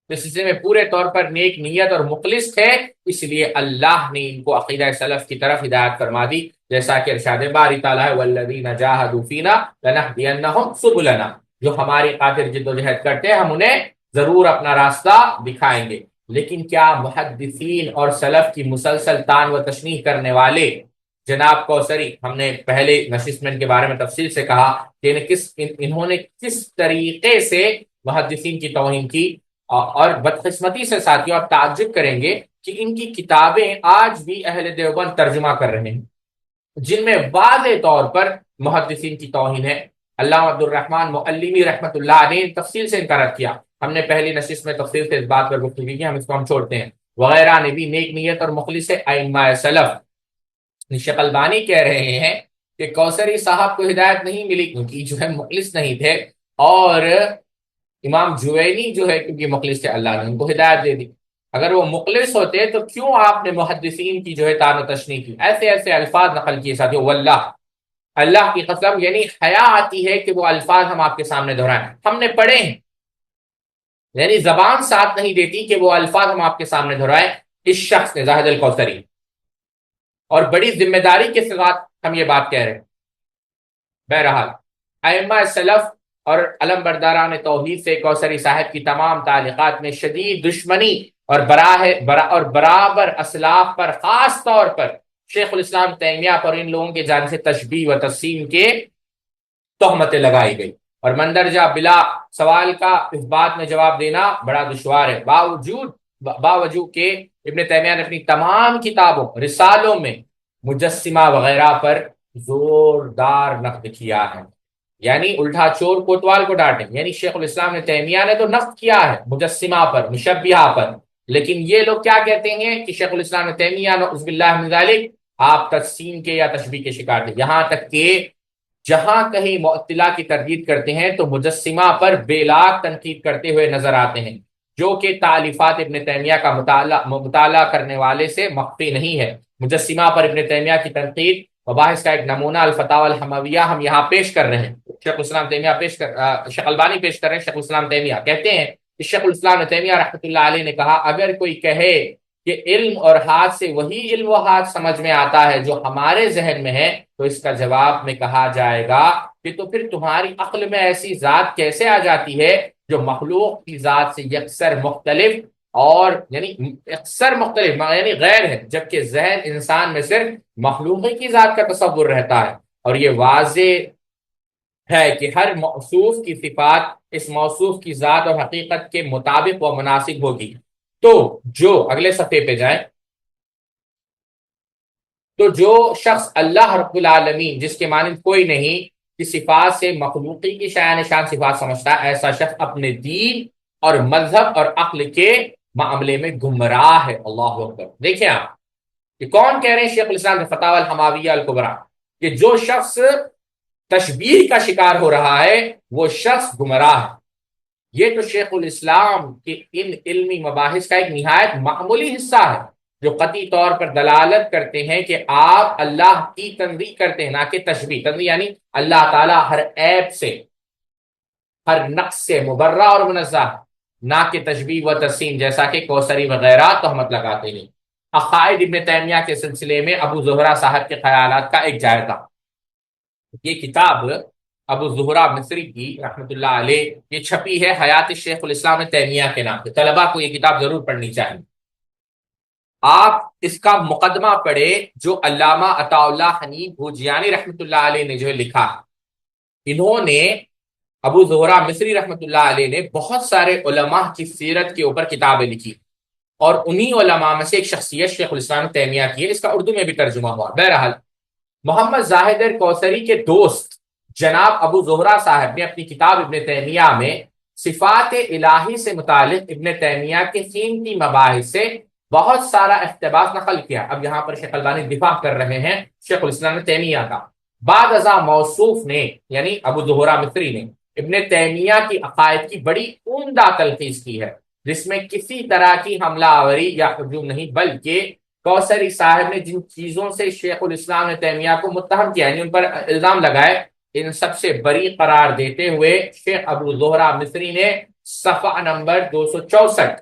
اس سلسلے میں پورے طور پر نیک نیت اور مخلص تھے، اس لیے اللہ نے ان کو عقیدہ سلف کی طرف ہدایت فرما دی، جیسا کہ ارشاد باری تعالیٰ ہے والذین جاہدوا فینا لنہدینہم سبلنا. جو ہماری خاطر جدوجہد کرتے ہیں، ہم انہیں ضرور اپنا راستہ دکھائیں گے۔ لیکن کیا محدثین اور سلف کی مسلسل تان و تشریح کرنے والے جناب کوثری، ہم نے پہلے نشست میں ان کے بارے میں تفصیل سے کہا کہ انہوں نے کس طریقے سے محدثین کی توہین کی، اور بدقسمتی سے ساتھیوں آپ تعجب کریں گے کہ ان کی کتابیں آج بھی اہل دیوبند ترجمہ کر رہے ہیں، جن میں واضح طور پر محدثین کی توہین ہے۔ علامہ عبد الرحمن معلمی رحمۃ اللہ علیہ نے تفصیل سے انکار کیا، ہم نے پہلی نشست میں تفصیل سے اس بات پر گفتگو کی، ہم چھوڑتے ہیں۔ وغیرہ نے بھی نیک نیت اور مخلص ائمہ سلف، شیخ البانی کہہ رہے ہیں کہ کوثری صاحب کو ہدایت نہیں ملی کیونکہ جو ہے مخلص نہیں تھے، اور امام جوینی جو ہے کیونکہ مخلص تھے، اللہ نے ان کو ہدایت دے دی۔ اگر وہ مخلص ہوتے تو کیوں آپ نے محدثین کی جو ہے تان و تشریح کی؟ ایسے ایسے الفاظ نقل کیے ساتھیوں، واللہ، اللہ کی قسم، یعنی حیا آتی ہے کہ وہ الفاظ ہم آپ کے سامنے دہرائیں، ہم نے پڑھے ہیں، یعنی زبان ساتھ نہیں دیتی کہ وہ الفاظ ہم آپ کے سامنے دہرائیں۔ اس شخص نے، زاہد الکوثری، اور بڑی ذمہ داری کے ساتھ ہم یہ بات کہہ رہے ہیں۔ بہرحال ائمہ سلف اور علم برداران توحید سے کوثری صاحب کی تمام تعلیقات میں شدید دشمنی اور برابر اسلاف پر، خاص طور پر شیخ الاسلام تیمیہ پر ان لوگوں کے جانب سے تشبیہ و تقسیم کے تہمتیں لگائی گئی، اور مندرجہ بلا سوال کا اس بات میں جواب دینا بڑا دشوار ہے، باوجود کہ ابن تیمیہ نے اپنی تمام کتابوں، رسالوں میں مجسمہ وغیرہ پر زوردار نقد کیا ہے، یعنی الٹا چور کوتوال کو ڈانٹے، یعنی شیخ الاسلام نے تیمیہ نے تو نقد کیا ہے مجسمہ پر، مشبہہ پر، لیکن یہ لوگ کیا کہتے ہیں کہ شیخ الاسلام نے تیمیہ نعوذ باللہ من ذالک آپ تجسیم کے یا تشبیہ کے شکار تھے، یہاں تک کہ جہاں کہیں معطلہ کی تردید کرتے ہیں تو مجسمہ پر بے لاگ تنقید کرتے ہوئے نظر آتے ہیں، جو کہ تالیفات ابن تیمیہ کا مطالعہ کرنے والے سے مخفی نہیں ہے۔ مجسمہ پر ابن تیمیہ کی تنقید مباحث کا ایک نمونہ الفتاوی الحمویہ ہم یہاں پیش کر رہے ہیں۔ شیخ الاسلام تیمیہ شیخ البانی پیش کر رہے ہیں، شیخ الاسلام تیمیہ کہتے ہیں کہ شیخ الاسلام تیمیہ رحمۃ اللہ علیہ نے کہا، اگر کوئی کہے کہ علم اور ہاتھ سے وہی علم و ہاتھ سمجھ میں آتا ہے جو ہمارے ذہن میں ہے، تو اس کا جواب میں کہا جائے گا کہ تو پھر تمہاری عقل میں ایسی ذات کیسے آ جاتی ہے جو مخلوق کی ذات سے یکسر مختلف، اور یعنی اکثر مختلف یعنی غیر ہے، جبکہ ذہن انسان میں صرف مخلوقی کی ذات کا تصور رہتا ہے، اور یہ واضح ہے کہ ہر موصوف کی صفات اس موصوف کی ذات اور حقیقت کے مطابق و مناسب ہوگی۔ تو جو اگلے صفحے پہ جائیں، تو جو شخص اللہ رب العالمین جس کے مانند کوئی نہیں کی صفات سے مخلوقی کی شایع نشان صفات سمجھتا ہے، ایسا شخص اپنے دین اور مذہب اور عقل کے معاملے میں گمراہ ہے۔ اللہ اکبر! دیکھیں آپ، یہ کون کہہ رہے ہیں؟ شیخ الاسلام فتاوی الحماویہ الکبریٰ، کہ جو شخص تشبیہ کا شکار ہو رہا ہے وہ شخص گمراہ ہے۔ یہ تو شیخ الاسلام کے ان علمی مباحث کا ایک نہایت معمولی حصہ ہے جو قطعی طور پر دلالت کرتے ہیں کہ آپ اللہ کی تنزیہ کرتے ہیں، نہ کہ تشبیہ۔ تنزیہ یعنی اللہ تعالیٰ ہر عیب سے، ہر نقص سے مبرہ اور منزہ، نہ کہ تشبیہ و تقسیم جیسا کہ کوثری وغیرہ تہمت لگاتے ہیں۔ عقائد ابن تیمیہ کے سلسلے میں ابو زہرہ صاحب کے خیالات کا ایک جائزہ۔ یہ کتاب ابو زہرہ مصری کی رحمۃ اللہ علیہ، یہ چھپی ہے حیات شیخ الاسلام تیمیہ کے نام سے، طلباء کو یہ کتاب ضرور پڑھنی چاہیے۔ آپ اس کا مقدمہ پڑھے جو علامہ عطا اللہ حنیف بھوجیانی رحمۃ اللہ علیہ نے جو ہے لکھا ہے۔ انہوں نے، ابو زہرہ مصری رحمۃ اللہ علیہ نے بہت سارے علماء کی سیرت کے اوپر کتابیں لکھی، اور انہی علماء میں سے ایک شخصیت شیخ الاسلام تیمیہ کی ہے، اس کا اردو میں بھی ترجمہ ہوا۔ بہرحال محمد زاہد کوثری کے دوست جناب ابو زہرہ صاحب نے اپنی کتاب ابن تیمیہ میں صفات الہی سے متعلق ابن تیمیہ کے قیمتی مباحث سے بہت سارا اقتباس نقل کیا۔ اب یہاں پر شیخ البانی دفاع کر رہے ہیں شیخ الاسلام تیمیہ کا۔ بعد ازاں موصوف نے، یعنی ابو زہرہ مصری نے، ابن تیمیہ کی عقائد کی بڑی عمدہ تلخیص کی ہے، جس میں کسی طرح کی حملہ آوری یا ہجوم نہیں، بلکہ کوثری صاحب نے جن چیزوں سے شیخ الاسلام نے تیمیہ کو متہم کیا، یعنی ان پر الزام لگائے، ان سب سے بری قرار دیتے ہوئے شیخ ابو زہرہ مصری نے صفحہ نمبر 264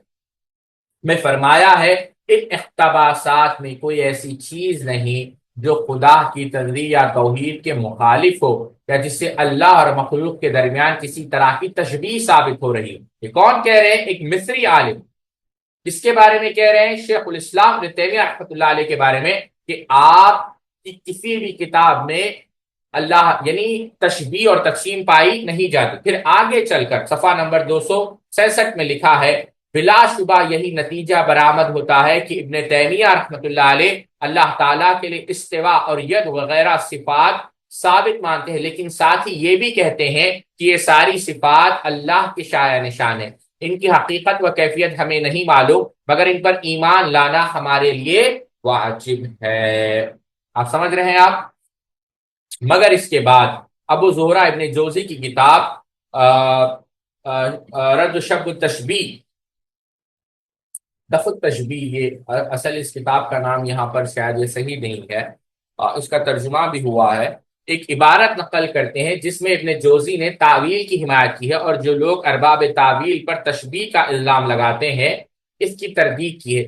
میں فرمایا ہے، ان اقتباسات میں کوئی ایسی چیز نہیں جو خدا کی تنزیہ یا توحید کے مخالف ہو یا جس سے اللہ اور مخلوق کے درمیان کسی طرح کی تشبیہ ثابت ہو رہی ہے۔ یہ کون کہہ رہے ہیں؟ ایک مصری عالم۔ کس کے بارے میں کہہ رہے ہیں؟ شیخ الاسلام ابن تیمیہ رحمۃ اللہ علیہ کے بارے میں، کہ آپ کی کسی بھی کتاب میں اللہ یعنی تشبیہ اور تقسیم پائی نہیں جاتی۔ پھر آگے چل کر صفحہ نمبر 266 میں لکھا ہے، بلا شبہ یہی نتیجہ برآمد ہوتا ہے کہ ابن تیمیہ رحمۃ اللہ علیہ اللہ تعالیٰ کے لیے استوا اور ید وغیرہ صفات ثابت مانتے ہیں، لیکن ساتھ ہی یہ بھی کہتے ہیں کہ یہ ساری صفات اللہ کی شایع نشان ہے، ان کی حقیقت و کیفیت ہمیں نہیں معلوم، مگر ان پر ایمان لانا ہمارے لیے واجب ہے۔ آپ سمجھ رہے ہیں آپ؟ مگر اس کے بعد ابو زہرہ ابن جوزی کی کتاب رد شب التشبیہ، دفع التشبیہ، یہ اصل اس کتاب کا نام یہاں پر شاید یہ صحیح نہیں ہے، اس کا ترجمہ بھی ہوا ہے، ایک عبارت نقل کرتے ہیں جس میں ابن جوزی نے تعویل کی حمایت کی ہے، اور جو لوگ ارباب تعویل پر تشبیہ کا الزام لگاتے ہیں اس کی تردید کی ہے۔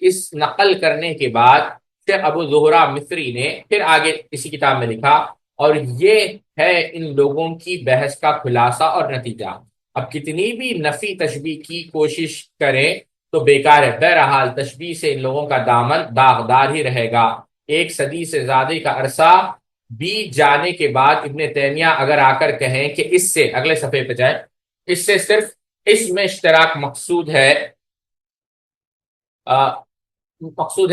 اس نقل کرنے کے بعد شیخ ابو زہرہ مصری نے پھر آگے اسی کتاب میں لکھا، اور یہ ہے ان لوگوں کی بحث کا خلاصہ اور نتیجہ۔ اب کتنی بھی نفی تشبیہ کی کوشش کریں تو بیکار ہے، بہرحال تشبیہ سے ان لوگوں کا دامن داغدار ہی رہے گا۔ ایک صدی سے زیادہ کا عرصہ بیت جانے کے بعد ابن تیمیہ اگر آ کر کہیں کہ اس سے، اگلے صفحے پہ جائیں، اس سے صرف اس میں اشتراک مقصود ہے،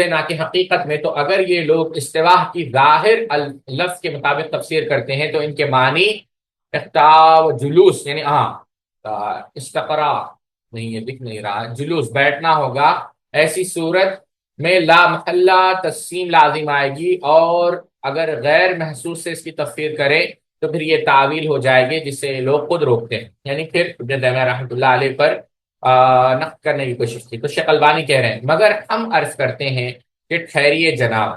نہ کہ حقیقت میں، تو اگر یہ لوگ استوا کی ظاہر لفظ کے مطابق تفسیر کرتے ہیں تو ان کے معنی اختاء و جلوس، یعنی استقرا نہیں، یہ دکھ نہیں رہا، جلوس بیٹھنا ہوگا، ایسی صورت میں لا محلہ تقسیم لازم آئے گی، اور اگر غیر محسوس سے اس کی تفسیر کرے تو پھر یہ تعویل ہو جائے گی جس سے لوگ خود روکتے ہیں، یعنی پھر ابن تیمیہ رحمۃ اللہ علیہ پر نقد کرنے کی کوشش کی۔ تو شیخ البانی کہہ رہے ہیں، مگر ہم عرض کرتے ہیں کہ ٹھہریے جناب،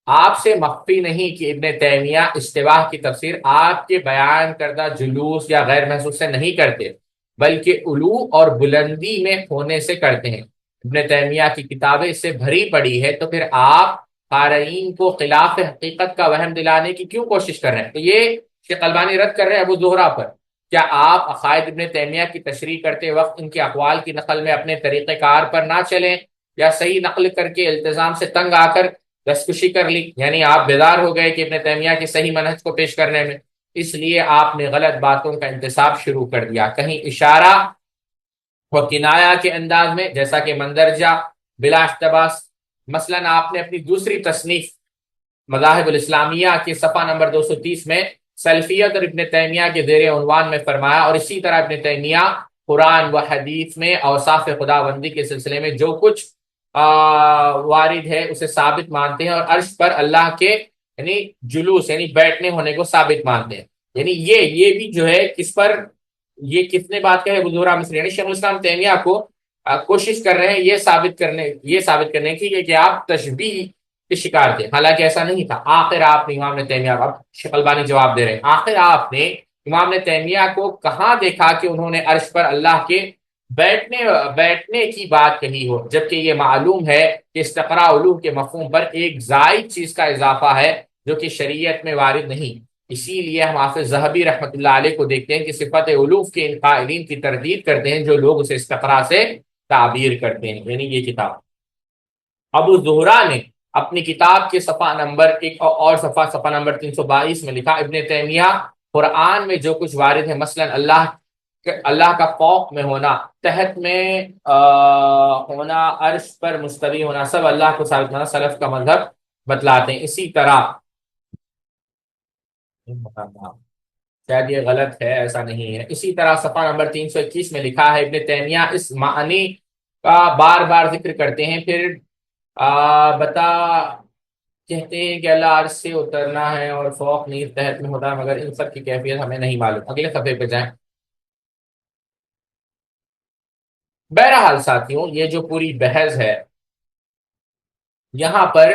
آپ سے مخفی نہیں کہ ابن تیمیہ استوا کی تفسیر آپ کے بیان کردہ جلوس یا غیر محسوس سے نہیں کرتے، بلکہ علو اور بلندی میں ہونے سے کرتے ہیں۔ ابن تیمیہ کی کتابیں اس سے بھری پڑی ہے، تو پھر آپ قارئین کو خلاف حقیقت کا وہم دلانے کی کیوں کوشش کر رہے ہیں؟ تو یہ شیخ البانی رد کر رہے ہیں ابو زہرہ پر۔ کیا آپ عقائد ابن تیمیہ کی تشریح کرتے وقت ان کے اقوال کی نقل میں اپنے طریقہ کار پر نہ چلیں، یا صحیح نقل کر کے التزام سے تنگ آ کر دستکشی کر لی؟ یعنی آپ بیدار ہو گئے کہ ابن تیمیہ کے صحیح منہج کو پیش کرنے میں، اس لیے آپ نے غلط باتوں کا انتساب شروع کر دیا، کہیں اشارہ و کنایا کے انداز میں، جیسا کہ مندرجہ بلا اقتباس۔ مثلا آپ نے اپنی دوسری تصنیف مذاہب الاسلامیہ کے صفحہ نمبر 230 میں سلفیت اور ابن تیمیہ کے زیر عنوان میں فرمایا، اور اسی طرح ابن تیمیہ قرآن و حدیث میں اوصاف خداوندی کے سلسلے میں جو کچھ وارد ہے اسے ثابت مانتے ہیں، اور عرش پر اللہ کے یعنی جلوس یعنی بیٹھنے ہونے کو ثابت مانتے ہیں۔ یعنی یہ بھی جو ہے کس پر، یہ کس نے بات کہی؟ ابو زہرہ مصری، یعنی شیخ الاسلام تیمیہ کو کوشش کر رہے ہیں یہ ثابت کرنے کی کہ آپ تشبیہ کے شکار تھے، حالانکہ ایسا نہیں تھا۔ آخر آپ نے امام نے تیمیہ، اب شیخ البانی جواب دے رہے ہیں، آخر آپ نے امام نے تیمیہ کو کہاں دیکھا کہ انہوں نے عرش پر اللہ کے بیٹھنے کی بات کہی ہو، جبکہ یہ معلوم ہے کہ استقراء علوم کے مفہوم پر ایک زائد چیز کا اضافہ ہے جو کہ شریعت میں وارد نہیں۔ اسی لیے ہم حافظ ذہبی رحمۃ اللہ علیہ کو دیکھتے ہیں کہ صفت علوف کے ان قائلین کی تردید کرتے ہیں جو لوگ اسے استقراء سے تعبیر کرتے ہیں، یعنی یہ کتاب۔ ابو زہرہ نے اپنی کتاب کے صفحہ نمبر ایک اور صفحہ نمبر 322 میں لکھا، ابن تیمیہ قرآن میں جو کچھ وارد ہے، مثلا اللہ کا فوق میں ہونا، تحت میں ہونا، عرش پر مستوی ہونا، سب اللہ کو ثابت ہونا، سلف کا مذہب بتلاتے ہیں۔ اسی طرح شاید یہ غلط ہے، ایسا نہیں ہے، اسی طرح صفحہ نمبر 321 میں لکھا ہے، ابن تیمیہ اس معنی کا بار بار ذکر کرتے ہیں، پھر کہتے ہیں کہ اللہ عرش سے اترنا ہے اور فوق نیز تحت میں ہوتا ہے، مگر ان سب کی کیفیت ہمیں نہیں معلوم۔ اگلے صفحے پہ جائیں۔ بہرحال ساتھیوں، یہ جو پوری بحث ہے، یہاں پر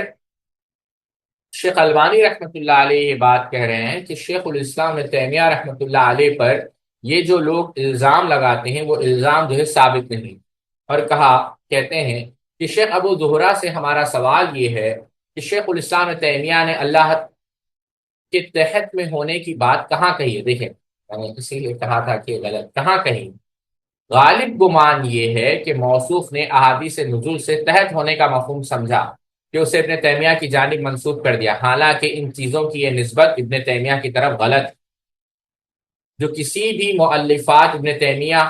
شیخ البانی رحمۃ اللہ علیہ یہ بات کہہ رہے ہیں کہ شیخ الاسلام ابن تیمیہ رحمۃ اللہ علیہ پر یہ جو لوگ الزام لگاتے ہیں وہ الزام جو ہے ثابت نہیں، اور کہتے ہیں کہ شیخ ابو زہرہ سے ہمارا سوال یہ ہے کہ شیخ الاسلام ابن تیمیہ نے اللہ کے تحت میں ہونے کی بات کہاں کہی ہے؟ دیکھیں میں نے اسی لیے کہا تھا کہ غلط کہاں کہی۔ غالب گمان یہ ہے کہ موصوف نے احادیث نزول سے تحت ہونے کا مفہوم سمجھا کہ اسے ابن تیمیہ کی جانب منسوب کر دیا، حالانکہ ان چیزوں کی یہ نسبت ابن تیمیہ کی طرف غلط، جو کسی بھی مؤلفات ابن تیمیہ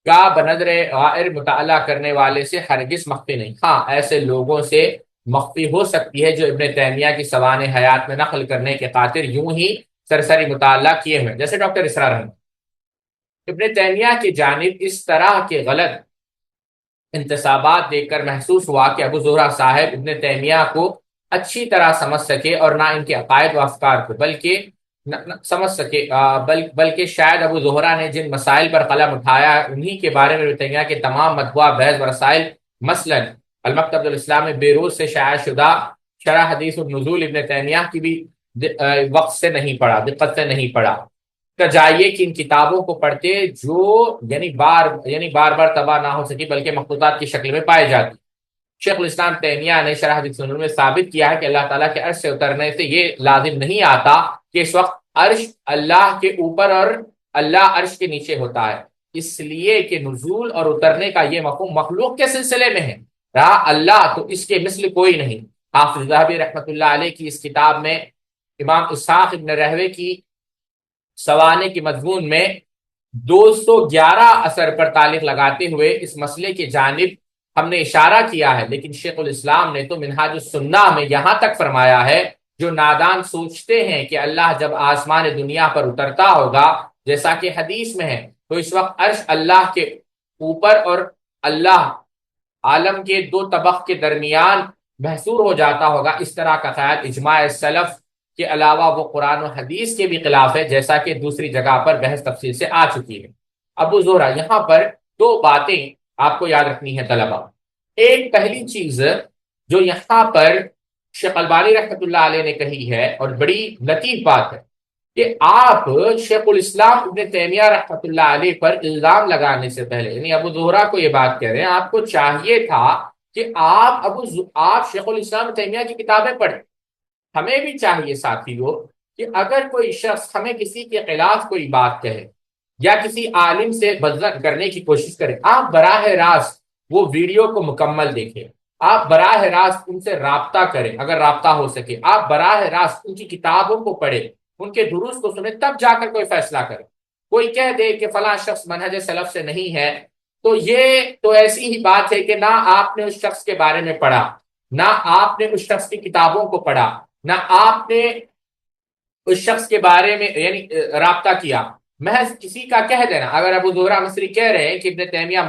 کا بنظر غائر مطالعہ کرنے والے سے ہرگز مخفی نہیں۔ ہاں ایسے لوگوں سے مخفی ہو سکتی ہے جو ابن تیمیہ کی سوانح حیات میں نقل کرنے کے خاطر یوں ہی سرسری مطالعہ کیے ہوئے، جیسے ڈاکٹر اسرار احمد۔ ابن تیمیہ کی جانب اس طرح کے غلط انتسابات دیکھ کر محسوس ہوا کہ ابو زہرہ صاحب ابن تیمیہ کو اچھی طرح سمجھ سکے اور نہ ان کے عقائد و افکار کو بلکہ سمجھ سکے بلکہ شاید ابو زہرہ نے جن مسائل پر قلم اٹھایا انہی کے بارے میں ابن تیمیہ کے تمام مطبوعہ بحث و رسائل، مثلا المکتب الاسلام بیروت سے شائع شدہ شرح حدیث النزول ابن تیمیہ کی بھی وقت سے نہیں پڑھا، دقت سے نہیں پڑھا۔ چاہیے کہ ان کتابوں کو پڑھتے جو بار بار تباہ نہ ہو سکی بلکہ مخطوطات کی شکل میں پائے جاتی۔ شیخ الاسلام تیمیہ نے شرح حدیث النزول میں ثابت کیا ہے کہ اللہ تعالیٰ کے عرش سے اترنے سے یہ لازم نہیں آتا کہ اس وقت عرش اللہ کے اوپر اور اللہ عرش کے نیچے ہوتا ہے، اس لیے کہ نزول اور اترنے کا یہ مفہوم مخلوق کے سلسلے میں ہے، رہا اللہ تو اس کے مثل کوئی نہیں۔ حافظ ذہبی رحمۃ اللہ علیہ کی اس کتاب میں امام اسحاق ابن رہوے کی سوانح کے مضمون میں 211 اثر پر تعلیق لگاتے ہوئے اس مسئلے کی جانب ہم نے اشارہ کیا ہے، لیکن شیخ الاسلام نے تو منہاج السنہ میں یہاں تک فرمایا ہے جو نادان سوچتے ہیں کہ اللہ جب آسمان دنیا پر اترتا ہوگا جیسا کہ حدیث میں ہے تو اس وقت عرش اللہ کے اوپر اور اللہ عالم کے دو طبق کے درمیان محصور ہو جاتا ہوگا۔ اس طرح کا خیال اجماع سلف کے علاوہ وہ قرآن و حدیث کے بھی خلاف ہے، جیسا کہ دوسری جگہ پر بحث تفصیل سے آ چکی ہے۔ ابو زہرہ یہاں پر دو باتیں آپ کو یاد رکھنی ہے طلبہ۔ ایک پہلی چیز جو یہاں پر شیخ البانی رحمۃ اللہ علیہ نے کہی ہے اور بڑی لطیف بات ہے کہ آپ شیخ الاسلام ابن تیمیہ رحمۃ اللہ علیہ پر الزام لگانے سے پہلے، یعنی ابو زہرہ کو یہ بات کہہ رہے ہیں، آپ کو چاہیے تھا کہ آپ شیخ الاسلام ابن تیمیہ کی کتابیں پڑھیں۔ ہمیں بھی چاہیے ساتھیوں کہ اگر کوئی شخص ہمیں کسی کے خلاف کوئی بات کہے یا کسی عالم سے بزدل کرنے کی کوشش کرے، آپ براہ راست وہ ویڈیو کو مکمل دیکھیں، آپ براہ راست ان سے رابطہ کریں اگر رابطہ ہو سکے، آپ براہ راست ان کی کتابوں کو پڑھیں، ان کے دروس کو سنیں، تب جا کر کوئی فیصلہ کریں۔ کوئی کہہ دے کہ فلاں شخص منہج سلف سے نہیں ہے تو یہ تو ایسی ہی بات ہے کہ نہ آپ نے اس شخص کے بارے میں پڑھا، نہ آپ نے اس شخص کی کتابوں کو پڑھا، نہ آپ نے اس شخص کے بارے میں یعنی رابطہ کیا۔ محض کسی کا کہہ دینا، اگر ابو زہرہ مصری کہہ رہے ہیں کہ ابن تیمیہ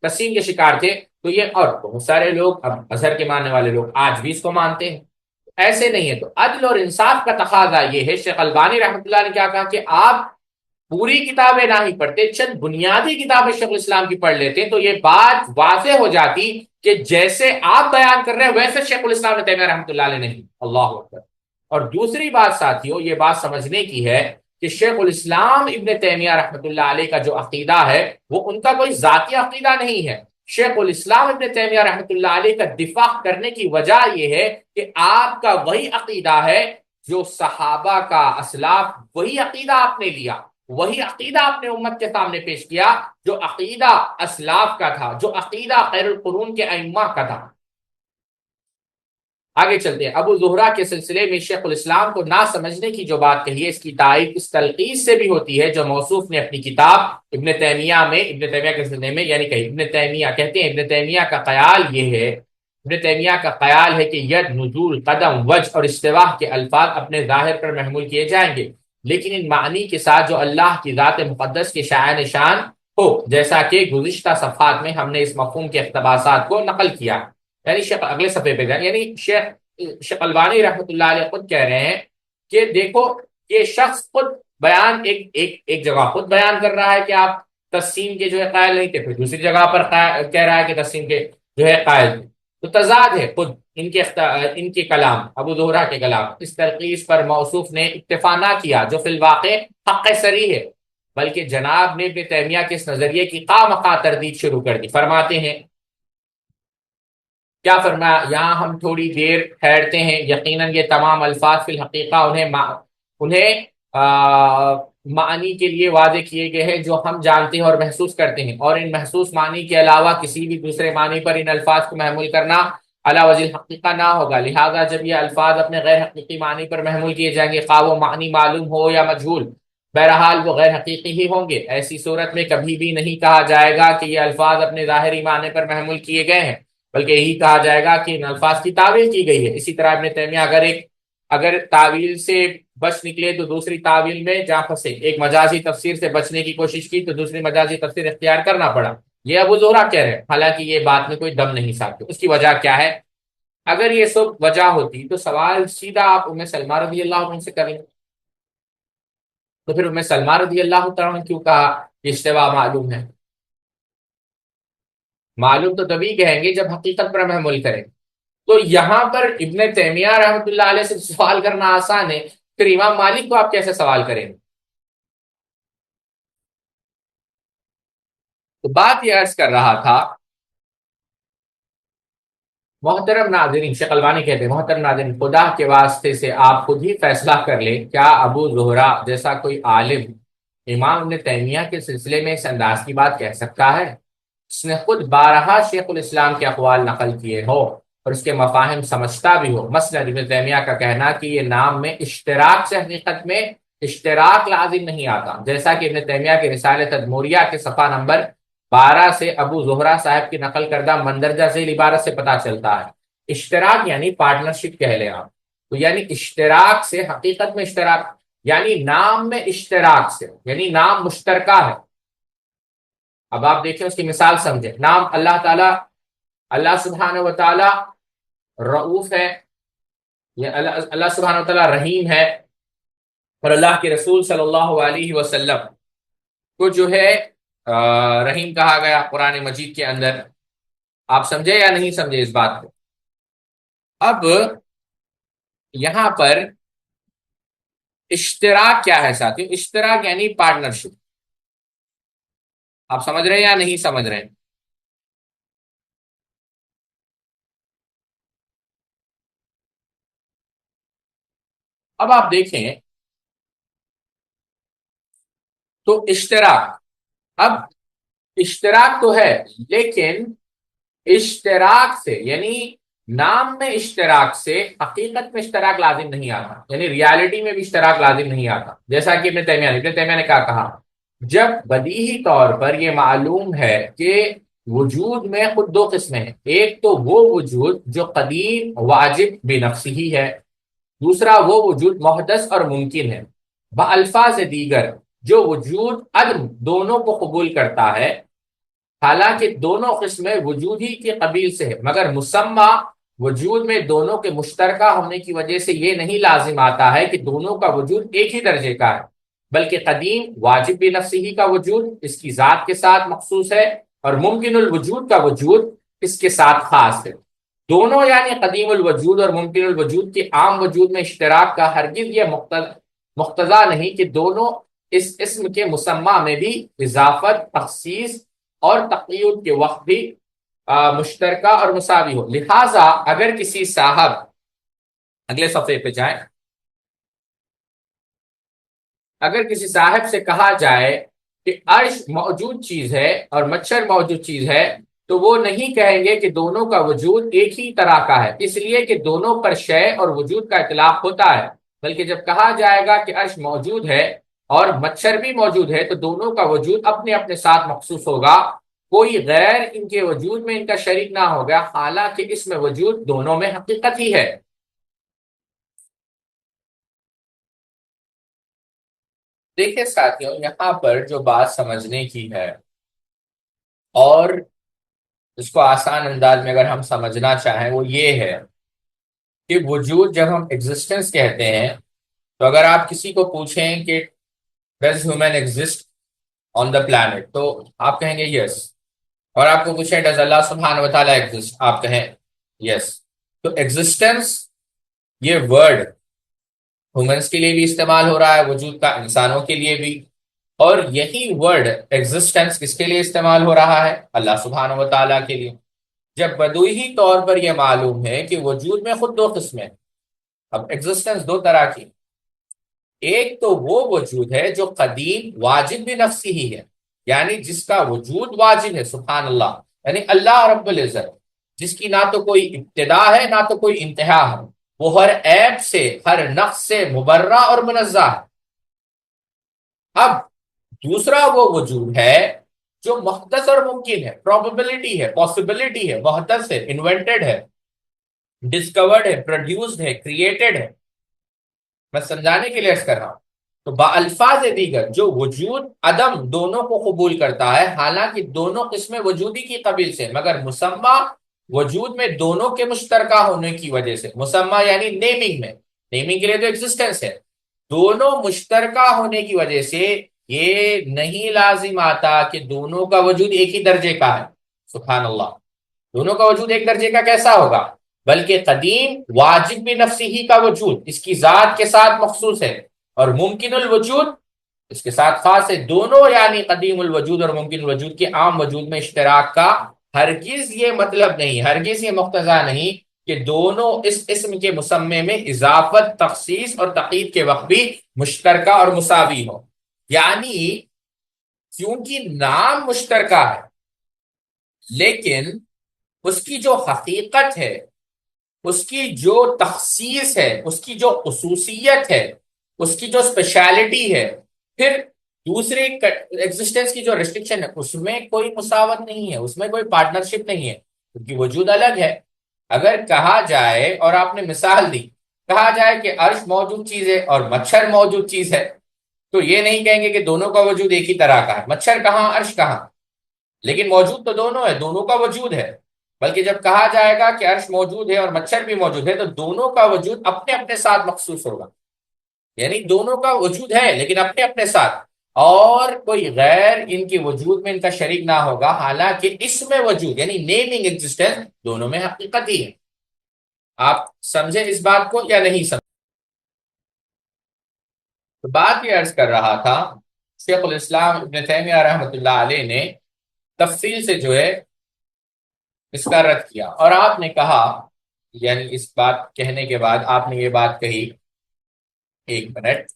تسلیم کے شکار تھے تو یہ اور بہت سارے لوگ اب اظہر کے ماننے والے لوگ آج بھی اس کو مانتے ہیں، ایسے نہیں ہے۔ تو عدل اور انصاف کا تقاضا یہ ہے، شیخ البانی رحمۃ اللہ نے کیا کہا کہ آپ پوری کتابیں نہ ہی پڑھتے، چند بنیادی کتابیں شیخ الاسلام کی پڑھ لیتے تو یہ بات واضح ہو جاتی کہ جیسے آپ بیان کر رہے ہیں ویسے شیخ الاسلام ابن تیمیہ رحمۃ اللہ علیہ نہیں۔ اللہ اکبر۔ اور دوسری بات ساتھیوں یہ بات سمجھنے کی ہے کہ شیخ الاسلام ابن تیمیہ رحمۃ اللہ علیہ کا جو عقیدہ ہے وہ ان کا کوئی ذاتی عقیدہ نہیں ہے۔ شیخ الاسلام ابن تیمیہ رحمۃ اللہ علیہ کا دفاع کرنے کی وجہ یہ ہے کہ آپ کا وہی عقیدہ ہے جو صحابہ کا، اسلاف، وہی عقیدہ آپ نے لیا، وہی عقیدہ آپ نے امت کے سامنے پیش کیا جو عقیدہ اسلاف کا تھا، جو عقیدہ خیر القرون کے ائمہ کا تھا۔ آگے چلتے ہیں۔ ابو زہرہ کے سلسلے میں شیخ الاسلام کو نہ سمجھنے کی جو بات کہی ہے اس کی تائید اس تلخیص سے بھی ہوتی ہے جو موصوف نے اپنی کتاب ابن تیمیہ میں ابن تیمیہ کے سلسلے میں یعنی کہ ابن تیمیہ کہتے ہیں ابن تیمیہ کا خیال یہ ہے، ابن تیمیہ کا خیال ہے کہ ید، نزول، قدم، وجہ اور استواء کے الفاظ اپنے ظاہر پر محمول کیے جائیں گے لیکن ان معنی کے ساتھ جو اللہ کی ذات مقدس کے شائع نشان ہو، جیسا کہ گزشتہ صفحات میں ہم نے اس مفہوم کے اقتباسات کو نقل کیا۔ یعنی شیخ اگلے صفحے پہ جائیں، یعنی شیخ البانی رحمۃ اللہ علیہ خود کہہ رہے ہیں کہ دیکھو یہ شخص خود بیان ایک جگہ خود بیان کر رہا ہے کہ آپ تسلیم کے جو ہے قائل نہیں تھے، پھر دوسری جگہ پر کہہ رہا ہے کہ تسلیم کے جو ہے قائل تھے، تو تضاد ہے خود ان کے کلام، ابو زہرہ کے کلام۔ اس تلخیص پر موصوف نے اکتفا نہ کیا جو فی الواقع حق صریح ہے، بلکہ جناب نے ابن تیمیہ کے اس نظریے کی خواہ مخواہ تردید شروع کر دی۔ فرماتے ہیں کیا فرمایا؟ یہاں ہم تھوڑی دیر ٹھہرتے ہیں، یقیناً یہ تمام الفاظ فی الحقیقہ انہیں معنی کے لیے واضح کیے گئے ہیں جو ہم جانتے ہیں اور محسوس کرتے ہیں، اور ان محسوس معنی کے علاوہ کسی بھی دوسرے معنی پر ان الفاظ کو محمول کرنا علی وجہ الحقیقہ نہ ہوگا۔ لہذا جب یہ الفاظ اپنے غیر حقیقی معنی پر محمول کیے جائیں گے، خواہ وہ معنی معلوم ہو یا مجہول، بہرحال وہ غیر حقیقی ہی ہوں گے۔ ایسی صورت میں کبھی بھی نہیں کہا جائے گا کہ یہ الفاظ اپنے ظاہری معنی پر محمول کیے گئے ہیں، بلکہ یہی کہا جائے گا کہ ان الفاظ کی تعویل کی گئی ہے۔ اسی طرح ابن تیمیہ اگر تعویل سے بچ نکلے تو دوسری تعویل میں جا پھنسے، ایک مجازی تفسیر سے بچنے کی کوشش کی تو دوسری مجازی تفسیر اختیار کرنا پڑا، یہ ابو زہرہ کہہ رہے ہیں، حالانکہ یہ بات میں کوئی دم نہیں ساتھ۔ اس کی وجہ کیا ہے؟ اگر یہ سب وجہ ہوتی تو سوال سیدھا آپ ام سلمہ رضی اللہ عنہ سے کریں، تو پھر ام سلمہ رضی اللہ تعالیٰ عنہ کیوں کہا کہ استوا معلوم ہے؟ معلوم تو تبھی کہیں گے جب حقیقت پر محمول کریں۔ تو یہاں پر ابن تیمیہ رحمۃ اللہ علیہ سے سوال کرنا آسان ہے، پھر امام مالک کو آپ کیسے سوال کریں؟ تو بات یہ عرض کر رہا تھا، محترم ناظرین، شیخ البانی کہتے ہیں محترم ناظرین، خدا کے واسطے سے آپ خود ہی فیصلہ کر لیں، کیا ابو زہرہ جیسا کوئی عالم امام ابن تیمیہ کے سلسلے میں اس انداز کی بات کہہ سکتا ہے؟ اس نے خود بارہا شیخ الاسلام کے اقوال نقل کیے ہو اور اس کے مفاہیم سمجھتا بھی ہو۔ مثلا ابن تیمیہ کا کہنا کہ یہ نام میں اشتراک سے حقیقت میں اشتراک لازم نہیں آتا، جیسا کہ ابن تیمیہ کے رسالہ تدموریہ کے صفحہ نمبر 12 سے ابو زہرہ صاحب کی نقل کردہ مندرجہ ذیل عبارت سے پتہ چلتا ہے۔ اشتراک یعنی پارٹنرشپ کہہ لیں آپ، تو یعنی اشتراک سے حقیقت میں اشتراک، یعنی نام میں اشتراک سے، یعنی نام مشترکہ ہے۔ اب آپ دیکھیں اس کی مثال سمجھیں، نام اللہ تعالیٰ، اللہ سبحانہ و تعالیٰ رؤوف ہے، یا اللہ سبحانہ و تعالیٰ رحیم ہے، اور اللہ کے رسول صلی اللہ علیہ وسلم کو جو ہے رحیم کہا گیا قرآن مجید کے اندر۔ آپ سمجھے یا نہیں سمجھے اس بات کو؟ اب یہاں پر اشتراک کیا ہے ساتھیوں؟ اشتراک یعنی پارٹنرشپ۔ آپ سمجھ رہے ہیں یا نہیں سمجھ رہے ہیں؟ اب آپ دیکھیں تو اشتراک، اب اشتراک تو ہے، لیکن اشتراک سے یعنی نام میں اشتراک سے حقیقت میں اشتراک لازم نہیں آتا، یعنی ریالٹی میں بھی اشتراک لازم نہیں آتا۔ جیسا کہ ابن تیمیہ نے کیا کہا، جب بدیہی طور پر یہ معلوم ہے کہ وجود میں خود دو قسمیں ہیں، ایک تو وہ وجود جو قدیم واجب بنفسہ ہی ہے، دوسرا وہ وجود محدث اور ممکن ہے۔ بالفاظ دیگر جو وجود عدم دونوں کو قبول کرتا ہے، حالانکہ دونوں قسمیں وجود ہی کے قبیل سے ہے، مگر مسمى وجود میں دونوں کے مشترکہ ہونے کی وجہ سے یہ نہیں لازم آتا ہے کہ دونوں کا وجود ایک ہی درجے کا ہے، بلکہ قدیم واجب بنفسہ کا وجود اس کی ذات کے ساتھ مخصوص ہے، اور ممکن الوجود کا وجود اس کے ساتھ خاص ہے۔ دونوں یعنی قدیم الوجود اور ممکن الوجود کے عام وجود میں اشتراک کا ہرگز یہ مقتضا نہیں کہ دونوں اس اسم کے مسمى میں بھی اضافت، تخصیص اور تقیید کے وقت بھی مشترکہ اور مساوی ہو۔ لہذا اگر کسی صاحب، اگلے صفحے پہ جائیں، اگر کسی صاحب سے کہا جائے کہ عرش موجود چیز ہے اور مچھر موجود چیز ہے، تو وہ نہیں کہیں گے کہ دونوں کا وجود ایک ہی طرح کا ہے، اس لیے کہ دونوں پر شے اور وجود کا اطلاق ہوتا ہے، بلکہ جب کہا جائے گا کہ عرش موجود ہے اور مچھر بھی موجود ہے تو دونوں کا وجود اپنے اپنے ساتھ مخصوص ہوگا، کوئی غیر ان کے وجود میں ان کا شریک نہ ہوگا، حالانکہ اس میں وجود دونوں میں حقیقت ہی ہے۔ دیکھیں ساتھیوں، یہاں پر جو بات سمجھنے کی ہے، اور اس کو آسان انداز میں اگر ہم سمجھنا چاہیں، وہ یہ ہے کہ وجود جب ہم ایگزسٹنس کہتے ہیں، تو اگر آپ کسی کو پوچھیں کہ does human exist on the planet, تو آپ کہیں گے یس، اور آپ کو پوچھیں ڈز اللہ سبحانہ و تعالیٰ ایگزسٹ، آپ کہیں یس۔ تو ایگزسٹنس یہ ورڈ ہیومنس کے لیے بھی استعمال ہو رہا ہے، وجود کا انسانوں کے لیے بھی، اور یہی ورڈ ایگزسٹنس کس کے لیے استعمال ہو رہا ہے؟ اللہ سبحانہ و تعالیٰ کے لیے۔ جب بدوہی طور پر یہ معلوم ہے کہ وجود میں خود دو قسمیں، اب ایگزسٹنس دو طرح کی، ایک تو وہ وجود ہے جو قدیم واجب بھی نفسی ہی ہے، یعنی جس کا وجود واجب ہے، سبحان اللہ، یعنی اللہ رب العزت جس کی نہ تو کوئی ابتدا ہے نہ تو کوئی انتہا ہے، وہ ہر عیب سے ہر نقص سے مبرہ اور منزہ ہے۔ اب دوسرا وہ وجود ہے جو محدث اور ممکن ہے، پروبیبلٹی ہے، پاسبلٹی ہے، محدث ہے، انوینٹڈ ہے، ڈسکورڈ ہے، پروڈیوسڈ ہے، کریٹڈ ہے۔ میں سمجھانے کے لیے عرض کر رہا ہوں، تو بالفاظ دیگر جو وجود عدم دونوں کو قبول کرتا ہے، حالانکہ دونوں قسمیں وجودی کی قبیل سے، مگر مسمى وجود میں دونوں کے مشترکہ ہونے کی وجہ سے، مسمى یعنی نیمنگ میں، نیمنگ کے لیے تو ایگزسٹنس ہے، دونوں مشترکہ ہونے کی وجہ سے یہ نہیں لازم آتا کہ دونوں کا وجود ایک ہی درجے کا ہے، سبحان اللہ، دونوں کا وجود ایک درجے کا کیسا ہوگا؟ بلکہ قدیم واجب بھی نفسی ہی کا وجود اس کی ذات کے ساتھ مخصوص ہے، اور ممکن الوجود اس کے ساتھ خاص ہے، دونوں یعنی قدیم الوجود اور ممکن الوجود کے عام وجود میں اشتراک کا ہرگز یہ مطلب نہیں، ہرگز یہ مقتضا نہیں کہ دونوں اس اسم کے مسمے میں اضافت، تخصیص اور تقیید کے وقت بھی مشترکہ اور مساوی ہو، یعنی کیونکہ نام مشترکہ ہے لیکن اس کی جو حقیقت ہے، اس کی جو تخصیص ہے، اس کی جو خصوصیت ہے، اس کی جو اسپیشلٹی ہے، پھر دوسرے ایگزسٹنس کی جو ریسٹرکشن ہے اس میں کوئی مساوت نہیں ہے، اس میں کوئی پارٹنرشپ نہیں ہے، کیونکہ وجود الگ ہے۔ اگر کہا جائے، اور آپ نے مثال دی، کہا جائے کہ عرش موجود چیز ہے اور مچھر موجود چیز ہے، تو یہ نہیں کہیں گے کہ دونوں کا وجود ایک ہی طرح کا ہے، مچھر کہاں عرش کہاں، لیکن موجود تو دونوں ہے، دونوں کا وجود ہے۔ بلکہ جب کہا جائے گا کہ عرش موجود ہے اور مچھر بھی موجود ہے، تو دونوں کا وجود اپنے اپنے ساتھ مخصوص ہوگا، یعنی دونوں کا وجود ہے لیکن اپنے اپنے ساتھ، اور کوئی غیر ان کے وجود میں ان کا شریک نہ ہوگا، حالانکہ اس میں وجود یعنی نیمنگ ایگزسٹنس دونوں میں حقیقت ہی ہے۔ آپ سمجھے اس بات کو یا نہیں سمجھے؟ تو بات یہ عرض کر رہا تھا، شیخ الاسلام ابن تیمیہ رحمۃ اللہ علیہ نے تفصیل سے جو ہے اس کا رد کیا، اور آپ نے کہا، یعنی اس بات کہنے کے بعد آپ نے یہ بات کہی، ایک منٹ،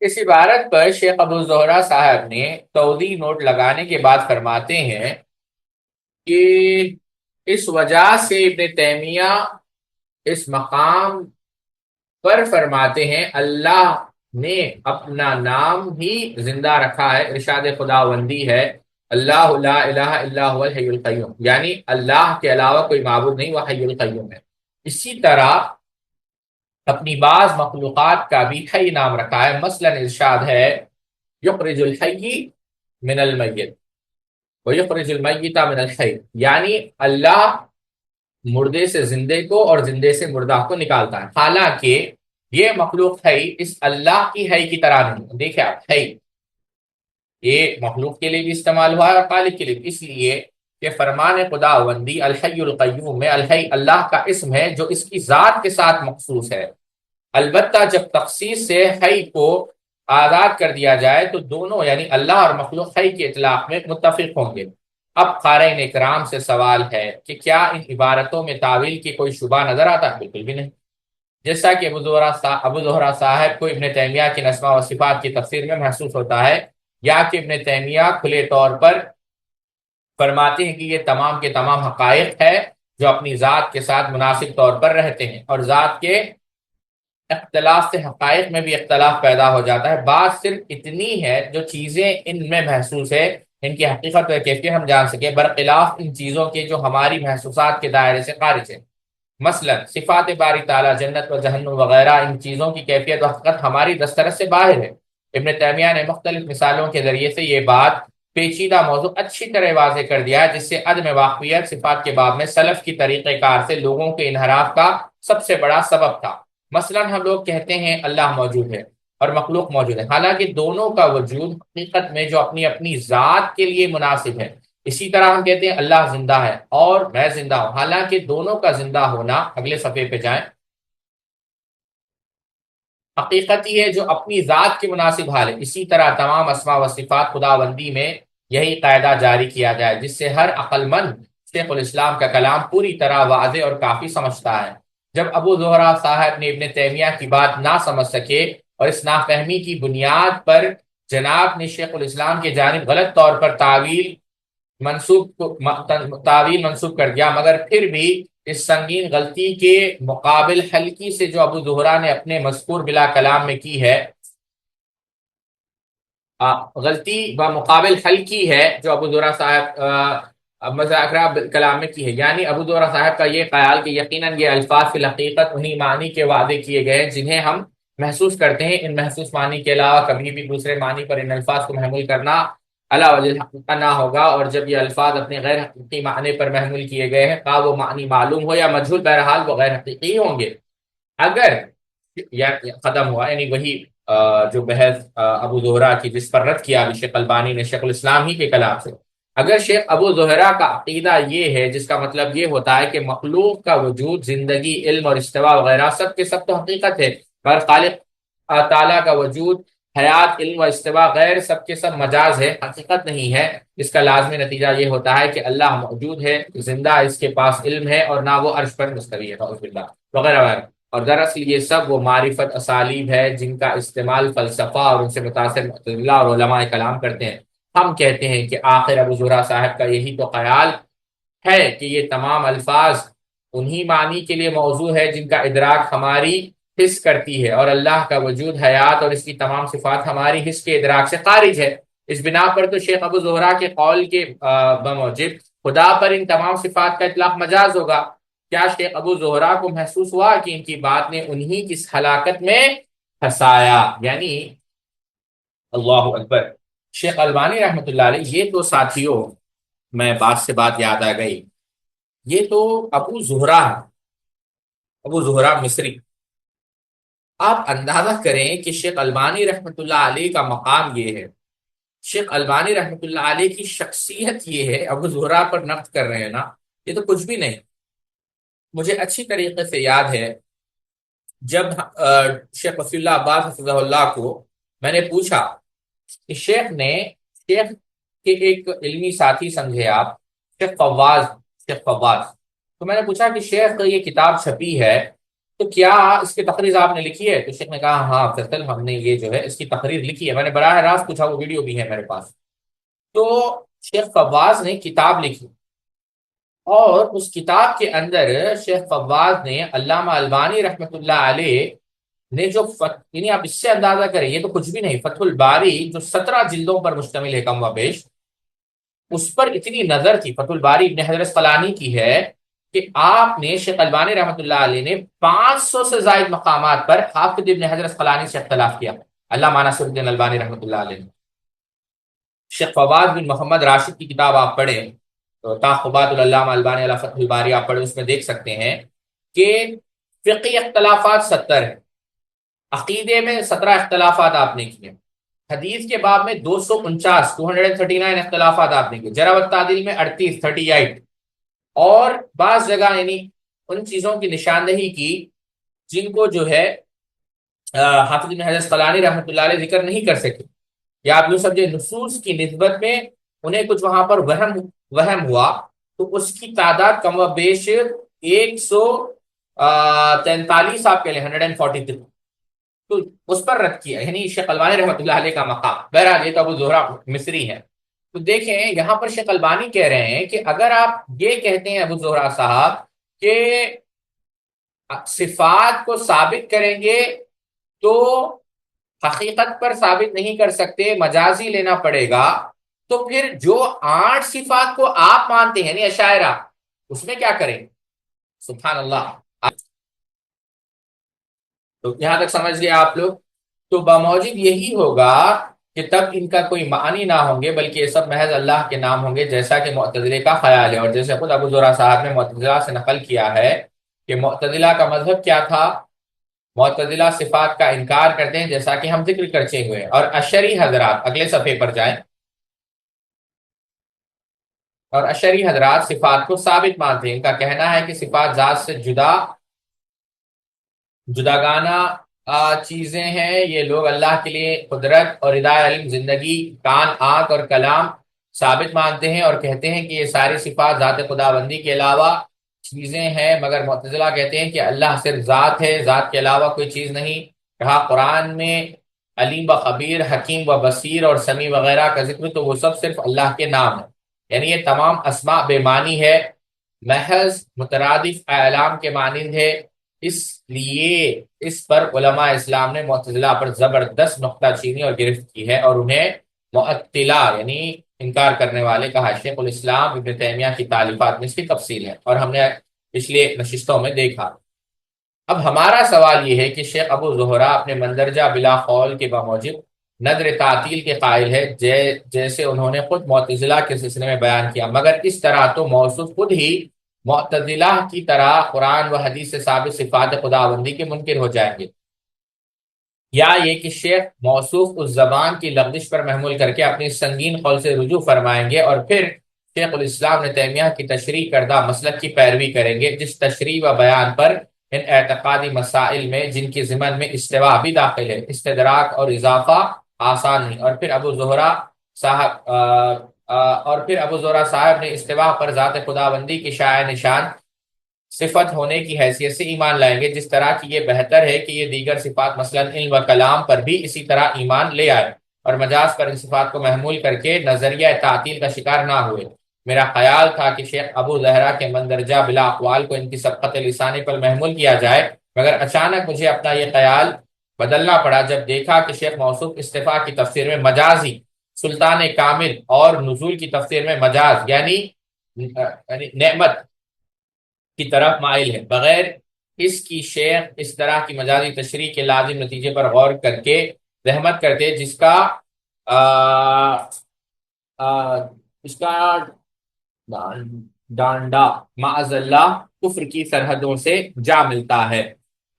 اس عبارت پر شیخ ابو زہرا صاحب نے توضیح نوٹ لگانے کے بعد فرماتے ہیں کہ اس وجہ سے ابن تیمیہ اس مقام پر فرماتے ہیں اللہ نے اپنا نام ہی زندہ رکھا ہے، ارشاد خداوندی ہے، اللہ لا الہ الا هو الحی القیوم، یعنی اللہ کے علاوہ کوئی معبود نہیں، وہ حی القیوم ہے۔ اسی طرح اپنی بعض مخلوقات کا بھی حی نام رکھا ہے، مثلا ارشاد ہے یخرج الحی من المیت ویخرج المیت من الحی، یعنی اللہ مردے سے زندے کو اور زندے سے مردہ کو نکالتا ہے، حالانکہ یہ مخلوق ہے اس اللہ کی ہے کی طرح نہیں، دیکھیں آپ، ہے یہ مخلوق کے لیے بھی استعمال ہوا ہے اور خالق کے لیے بھی، اس لیے کہ فرمان خداوندی الحی القیوم میں الحی اللہ کا اسم ہے جو اس کی ذات کے ساتھ مخصوص ہے، البتہ جب تخصیص سے حی کو آزاد کر دیا جائے تو دونوں یعنی اللہ اور مخلوق حی کے اطلاق میں متفق ہوں گے۔ اب قارئین اکرام سے سوال ہے کہ کیا ان عبارتوں میں تعویل کی کوئی شبہ نظر آتا ہے؟ بالکل بھی نہیں، جیسا کہ ابو زہرا صاحب کو ابن تیمیہ کی اسماء و صفات کی تفسیر میں محسوس ہوتا ہے، یا کہ ابن تیمیہ کھلے طور پر فرماتے ہیں کہ یہ تمام کے تمام حقائق ہے جو اپنی ذات کے ساتھ مناسب طور پر رہتے ہیں، اور ذات کے اختلاف سے حقائق میں بھی اختلاف پیدا ہو جاتا ہے، بات صرف اتنی ہے جو چیزیں ان میں محسوس ہے ان کی حقیقت و کیفیت ہم جان سکیں، برخلاف ان چیزوں کے جو ہماری محسوسات کے دائرے سے خارج ہے، مثلا صفات باری تعالیٰ، جنت و جہنم وغیرہ، ان چیزوں کی کیفیت و حقیقت ہماری دسترس سے باہر ہے۔ ابن تیمیہ نے مختلف مثالوں کے ذریعے سے یہ بات پیچیدہ موضوع اچھی طرح واضح کر دیا ہے، جس سے عدم واقفیت صفات کے باب میں سلف کی طریقہ کار سے لوگوں کے انحراف کا سب سے بڑا سبب تھا۔ مثلا ہم لوگ کہتے ہیں اللہ موجود ہے اور مخلوق موجود ہے، حالانکہ دونوں کا وجود حقیقت میں جو اپنی اپنی ذات کے لیے مناسب ہے۔ اسی طرح ہم کہتے ہیں اللہ زندہ ہے اور میں زندہ ہوں، حالانکہ دونوں کا زندہ ہونا، اگلے صفحے پہ جائیں، حقیقت ہی ہے جو اپنی ذات کے مناسب حال ہے، اسی طرح تمام اسماء و صفات خداوندی میں یہی قاعدہ جاری کیا جائے، جس سے ہر عقل مند شیخ الاسلام کا کلام پوری طرح واضح اور کافی سمجھتا ہے۔ جب ابو زہرا صاحب نے ابن تیمیہ کی بات نہ سمجھ سکے اور اس نافہمی کی بنیاد پر جناب نے شیخ الاسلام کی جانب غلط طور پر تعویل منسوب کر دیا، مگر پھر بھی اس سنگین غلطی کے مقابل ہلکی سے جو ابو زہرا نے اپنے مذکور بلا کلام میں کی ہے، غلطی بمقابل ہلکی ہے جو ابو زہرا صاحب مذاکرہ کلام میں کی ہے، یعنی ابو زہرا صاحب کا یہ خیال کہ یقیناً یہ الفاظ فی الحقیقت انہی معنی کے وعدے کیے گئے جنہیں ہم محسوس کرتے ہیں، ان محسوس معنی کے علاوہ کبھی بھی دوسرے معنی پر ان الفاظ کو محمول کرنا علی وجہ الحقیقہ نہ ہوگا، اور جب یہ الفاظ اپنے غیر حقیقی معنی پر محمول کیے گئے ہیں، خواہ وہ معنی معلوم ہو یا مجہول، بہرحال وہ غیر حقیقی ہوں گے۔ اگر ختم ہوا، یعنی وہی جو بحث ابو زہرا کی جس پر رد کیا شیخ البانی نے شیخ الاسلام ہی کے کلام سے، اگر شیخ ابو زہرا کا عقیدہ یہ ہے جس کا مطلب یہ ہوتا ہے کہ مخلوق کا وجود، زندگی، علم اور استوا وغیرہ سب کے سب تو حقیقت ہے، پر خالق تعالیٰ کا وجود، حیات، علم و استوا غیر سب کے سب مجاز ہے، حقیقت نہیں ہے، اس کا لازمی نتیجہ یہ ہوتا ہے کہ اللہ موجود ہے، زندہ، اس کے پاس علم ہے، اور نہ وہ عرش پر مستوی ہے، وغیرہ وغیرہ۔ اور دراصل یہ سب وہ معرفت اسالیب ہے جن کا استعمال فلسفہ اور ان سے متاثر معتزلہ اور علماء کلام کرتے ہیں۔ ہم کہتے ہیں کہ آخر ابو زہرا صاحب کا یہی تو خیال ہے کہ یہ تمام الفاظ انہی معنی کے لیے موضوع ہے جن کا ادراک ہماری حس کرتی ہے، اور اللہ کا وجود، حیات اور اس کی تمام صفات ہماری حس کے ادراک سے خارج ہے۔ اس بنا پر تو شیخ ابو زہرا کے قول کے بموجب خدا پر ان تمام صفات کا اطلاق مجاز ہوگا۔ کیا شیخ ابو زہرا کو محسوس ہوا کہ ان کی بات نے انہی کی ہلاکت میں پھنسایا؟ یعنی اللہ اکبر۔ شیخ البانی رحمۃ اللہ علیہ، یہ تو ساتھیوں، میں بات سے بات یاد آ گئی، یہ تو ابو زہرا ہے، ابو زہرا مصری۔ آپ اندازہ کریں کہ شیخ البانی رحمۃ اللہ علیہ کا مقام یہ ہے، شیخ البانی رحمۃ اللہ علیہ کی شخصیت یہ ہے، ابو زہرا پر نقد کر رہے ہیں نا، یہ تو کچھ بھی نہیں۔ مجھے اچھی طریقے سے یاد ہے جب شیخ وفی اللہ عباس حفظہ اللہ کو میں نے پوچھا کہ شیخ کے ایک علمی ساتھی سمجھے آپ، شیخ فواز، تو میں نے پوچھا کہ شیخ یہ کتاب چھپی ہے تو کیا اس کی تقریر آپ نے لکھی ہے؟ تو شیخ نے کہا ہاں فیصل، ہم نے یہ جو ہے اس کی تقریر لکھی ہے، میں نے براہ راست پوچھا، وہ ویڈیو بھی ہے میرے پاس۔ تو شیخ فواز نے کتاب لکھی، اور اس کتاب کے اندر شیخ فواز نے علامہ البانی رحمۃ اللہ علیہ نے جو یعنی آپ اس سے اندازہ کریں، یہ تو کچھ بھی نہیں، فتح الباری جو 17 جلدوں پر مشتمل ہے کم و بیش، اس پر اتنی نظر تھی، فتح الباری ابن حجر اسقلانی کی ہے، کہ آپ نے شیخ البانی رحمۃ اللہ علیہ نے 500 سے زائد مقامات پر حافظ ابن حجر اسقلانی سے اختلاف کیا، علامہ ناصر الدین البانی رحمۃ اللہ علیہ نے۔ شیخ فواز بن محمد راشد کی کتاب آپ پڑھیں، تعقبات العلامہ البانی علی فتح الباری، آپ پڑھیں، اس میں دیکھ سکتے ہیں کہ فقہی اختلافات 70 ہیں، عقیدے میں 17 اختلافات آپ نے کیے، حدیث کے باب میں 239 اختلافات آپ نے کیے، جرح و تعدیل میں 38 اور بعض جگہ یعنی ان چیزوں کی نشاندہی کی جن کو جو ہے حافظ بن حجر اسقلانی رحمۃ اللہ علیہ ذکر نہیں کر سکے، یا آپ یوں سمجھے نصوص کی نسبت میں انہیں کچھ وہاں پر وہم ہوا، تو اس کی تعداد کم و بیش 143 آپ کے لیے 143، تو اس پر رد کیا، یعنی شیخ البانی رحمۃ اللہ علیہ کا مقام۔ بہرحال یہ تو ابو زہرا مصری ہے۔ تو دیکھیں یہاں پر شیخ البانی کہہ رہے ہیں کہ اگر آپ یہ کہتے ہیں ابو زہرا صاحب کہ صفات کو ثابت کریں گے تو حقیقت پر ثابت نہیں کر سکتے، مجازی لینا پڑے گا، تو پھر جو 8 صفات کو آپ مانتے ہیں یعنی اشاعرہ، اس میں کیا کریں؟ سبحان اللہ۔ تو یہاں تک سمجھ گئے آپ لوگ؟ تو بموجب یہی ہوگا کہ تب ان کا کوئی معنی نہ ہوں گے، بلکہ یہ سب محض اللہ کے نام ہوں گے، جیسا کہ معتزلے کا خیال ہے، اور جیسے خود ابو زہرا صاحب نے معتزلہ سے نقل کیا ہے کہ معتزلہ کا مذہب کیا تھا، معتزلہ صفات کا انکار کرتے ہیں، جیسا کہ ہم ذکر کرتے ہوئے، اور اشعری حضرات اگلے صفحے پر جائیں، اور اشعری حضرات صفات کو ثابت مانتے ہیں، ان کا کہنا ہے کہ صفات ذات سے جداگانہ چیزیں ہیں، یہ لوگ اللہ کے لیے قدرت اور ہدایت، علم، زندگی، کان، آنکھ اور کلام ثابت مانتے ہیں اور کہتے ہیں کہ یہ ساری صفات ذات خداوندی کے علاوہ چیزیں ہیں، مگر معتزلہ کہتے ہیں کہ اللہ صرف ذات ہے، ذات کے علاوہ کوئی چیز نہیں۔ کہا قرآن میں علیم و خبیر، حکیم و بصیر اور سمیع وغیرہ کا ذکر، تو وہ سب صرف اللہ کے نام ہے، یعنی یہ تمام اسماء بے معنی ہے، محض مترادف اعلام کے مانند ہے۔ اس لیے اس پر علماء اسلام نے معتزلہ پر زبردست نقطہ چینی اور گرفت کی ہے اور انہیں معطلہ یعنی انکار کرنے والے کہا۔ شیخ الاسلام ابن تیمیہ کی تالیفات میں اس کی تفصیل ہے اور ہم نے پچھلے نشستوں میں دیکھا۔ اب ہمارا سوال یہ ہے کہ شیخ ابو زہرا اپنے مندرجہ بلا قول کے بموجب نظر تعطیل کے قائل ہے، جیسے انہوں نے خود معتزلہ کے سلسلے میں بیان کیا، مگر اس طرح تو موصوف خود ہی معتزلہ کی طرح قرآن و حدیث سے ثابت صفات خداوندی کے منکر ہو جائیں گے، یا یہ کہ شیخ موصوف اس زبان کی لغزش پر محمول کر کے اپنی سنگین قول سے رجوع فرمائیں گے اور پھر شیخ الاسلام نے تیمیہ کی تشریح کردہ مسلک کی پیروی کریں گے، جس تشریح و بیان پر ان اعتقادی مسائل میں جن کی ضمن میں استوا بھی داخل ہے، استدراک اور اضافہ آسان نہیں۔ اور پھر ابو زہرا صاحب نے استوا پر ذات خداوندی کی شائع نشان صفت ہونے کی حیثیت سے ایمان لائیں گے، جس طرح کی یہ بہتر ہے کہ یہ دیگر صفات مثلا علم و کلام پر بھی اسی طرح ایمان لے آئے اور مجاز پر ان صفات کو محمول کر کے نظریہ تعطیل کا شکار نہ ہوئے۔ میرا خیال تھا کہ شیخ ابو زہرا کے مندرجہ بلا اقوال کو ان کی سبقت لسانی پر محمول کیا جائے، مگر اچانک مجھے اپنا یہ خیال بدلنا پڑا جب دیکھا کہ شیخ موصوف استفاء کی تفسیر میں مجازی سلطان کامل اور نزول کی تفسیر میں مجاز یعنی نعمت کی طرف مائل ہے، بغیر اس کی شیخ اس طرح کی مجازی تشریح کے لازم نتیجے پر غور کر کے رحمت کرتے، جس کا اس کا ڈانڈا معاذ اللہ کفر کی سرحدوں سے جا ملتا ہے۔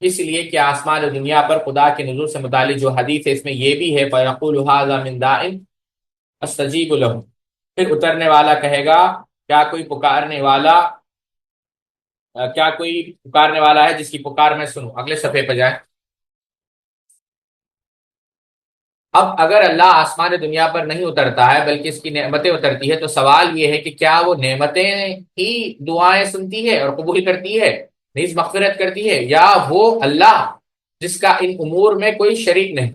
اس لیے کہ آسمان و دنیا پر خدا کے نزول سے متعلق جو حدیث ہے اس میں یہ بھی ہے فَيَقُولُ هَذَا مِن دَاءٍ أَسْتَجِيبُ لَهُ، پھر اترنے والا کہے گا کیا کوئی پکارنے والا ہے جس کی پکار میں سنوں۔ اگلے صفحے پہ جائیں۔ اب اگر اللہ آسمان دنیا پر نہیں اترتا ہے بلکہ اس کی نعمتیں اترتی ہے، تو سوال یہ ہے کہ کیا وہ نعمتیں ہی دعائیں سنتی ہے اور قبول کرتی ہے، نیز مغفرت کرتی ہے، یا وہ اللہ جس کا ان امور میں کوئی شریک نہیں؟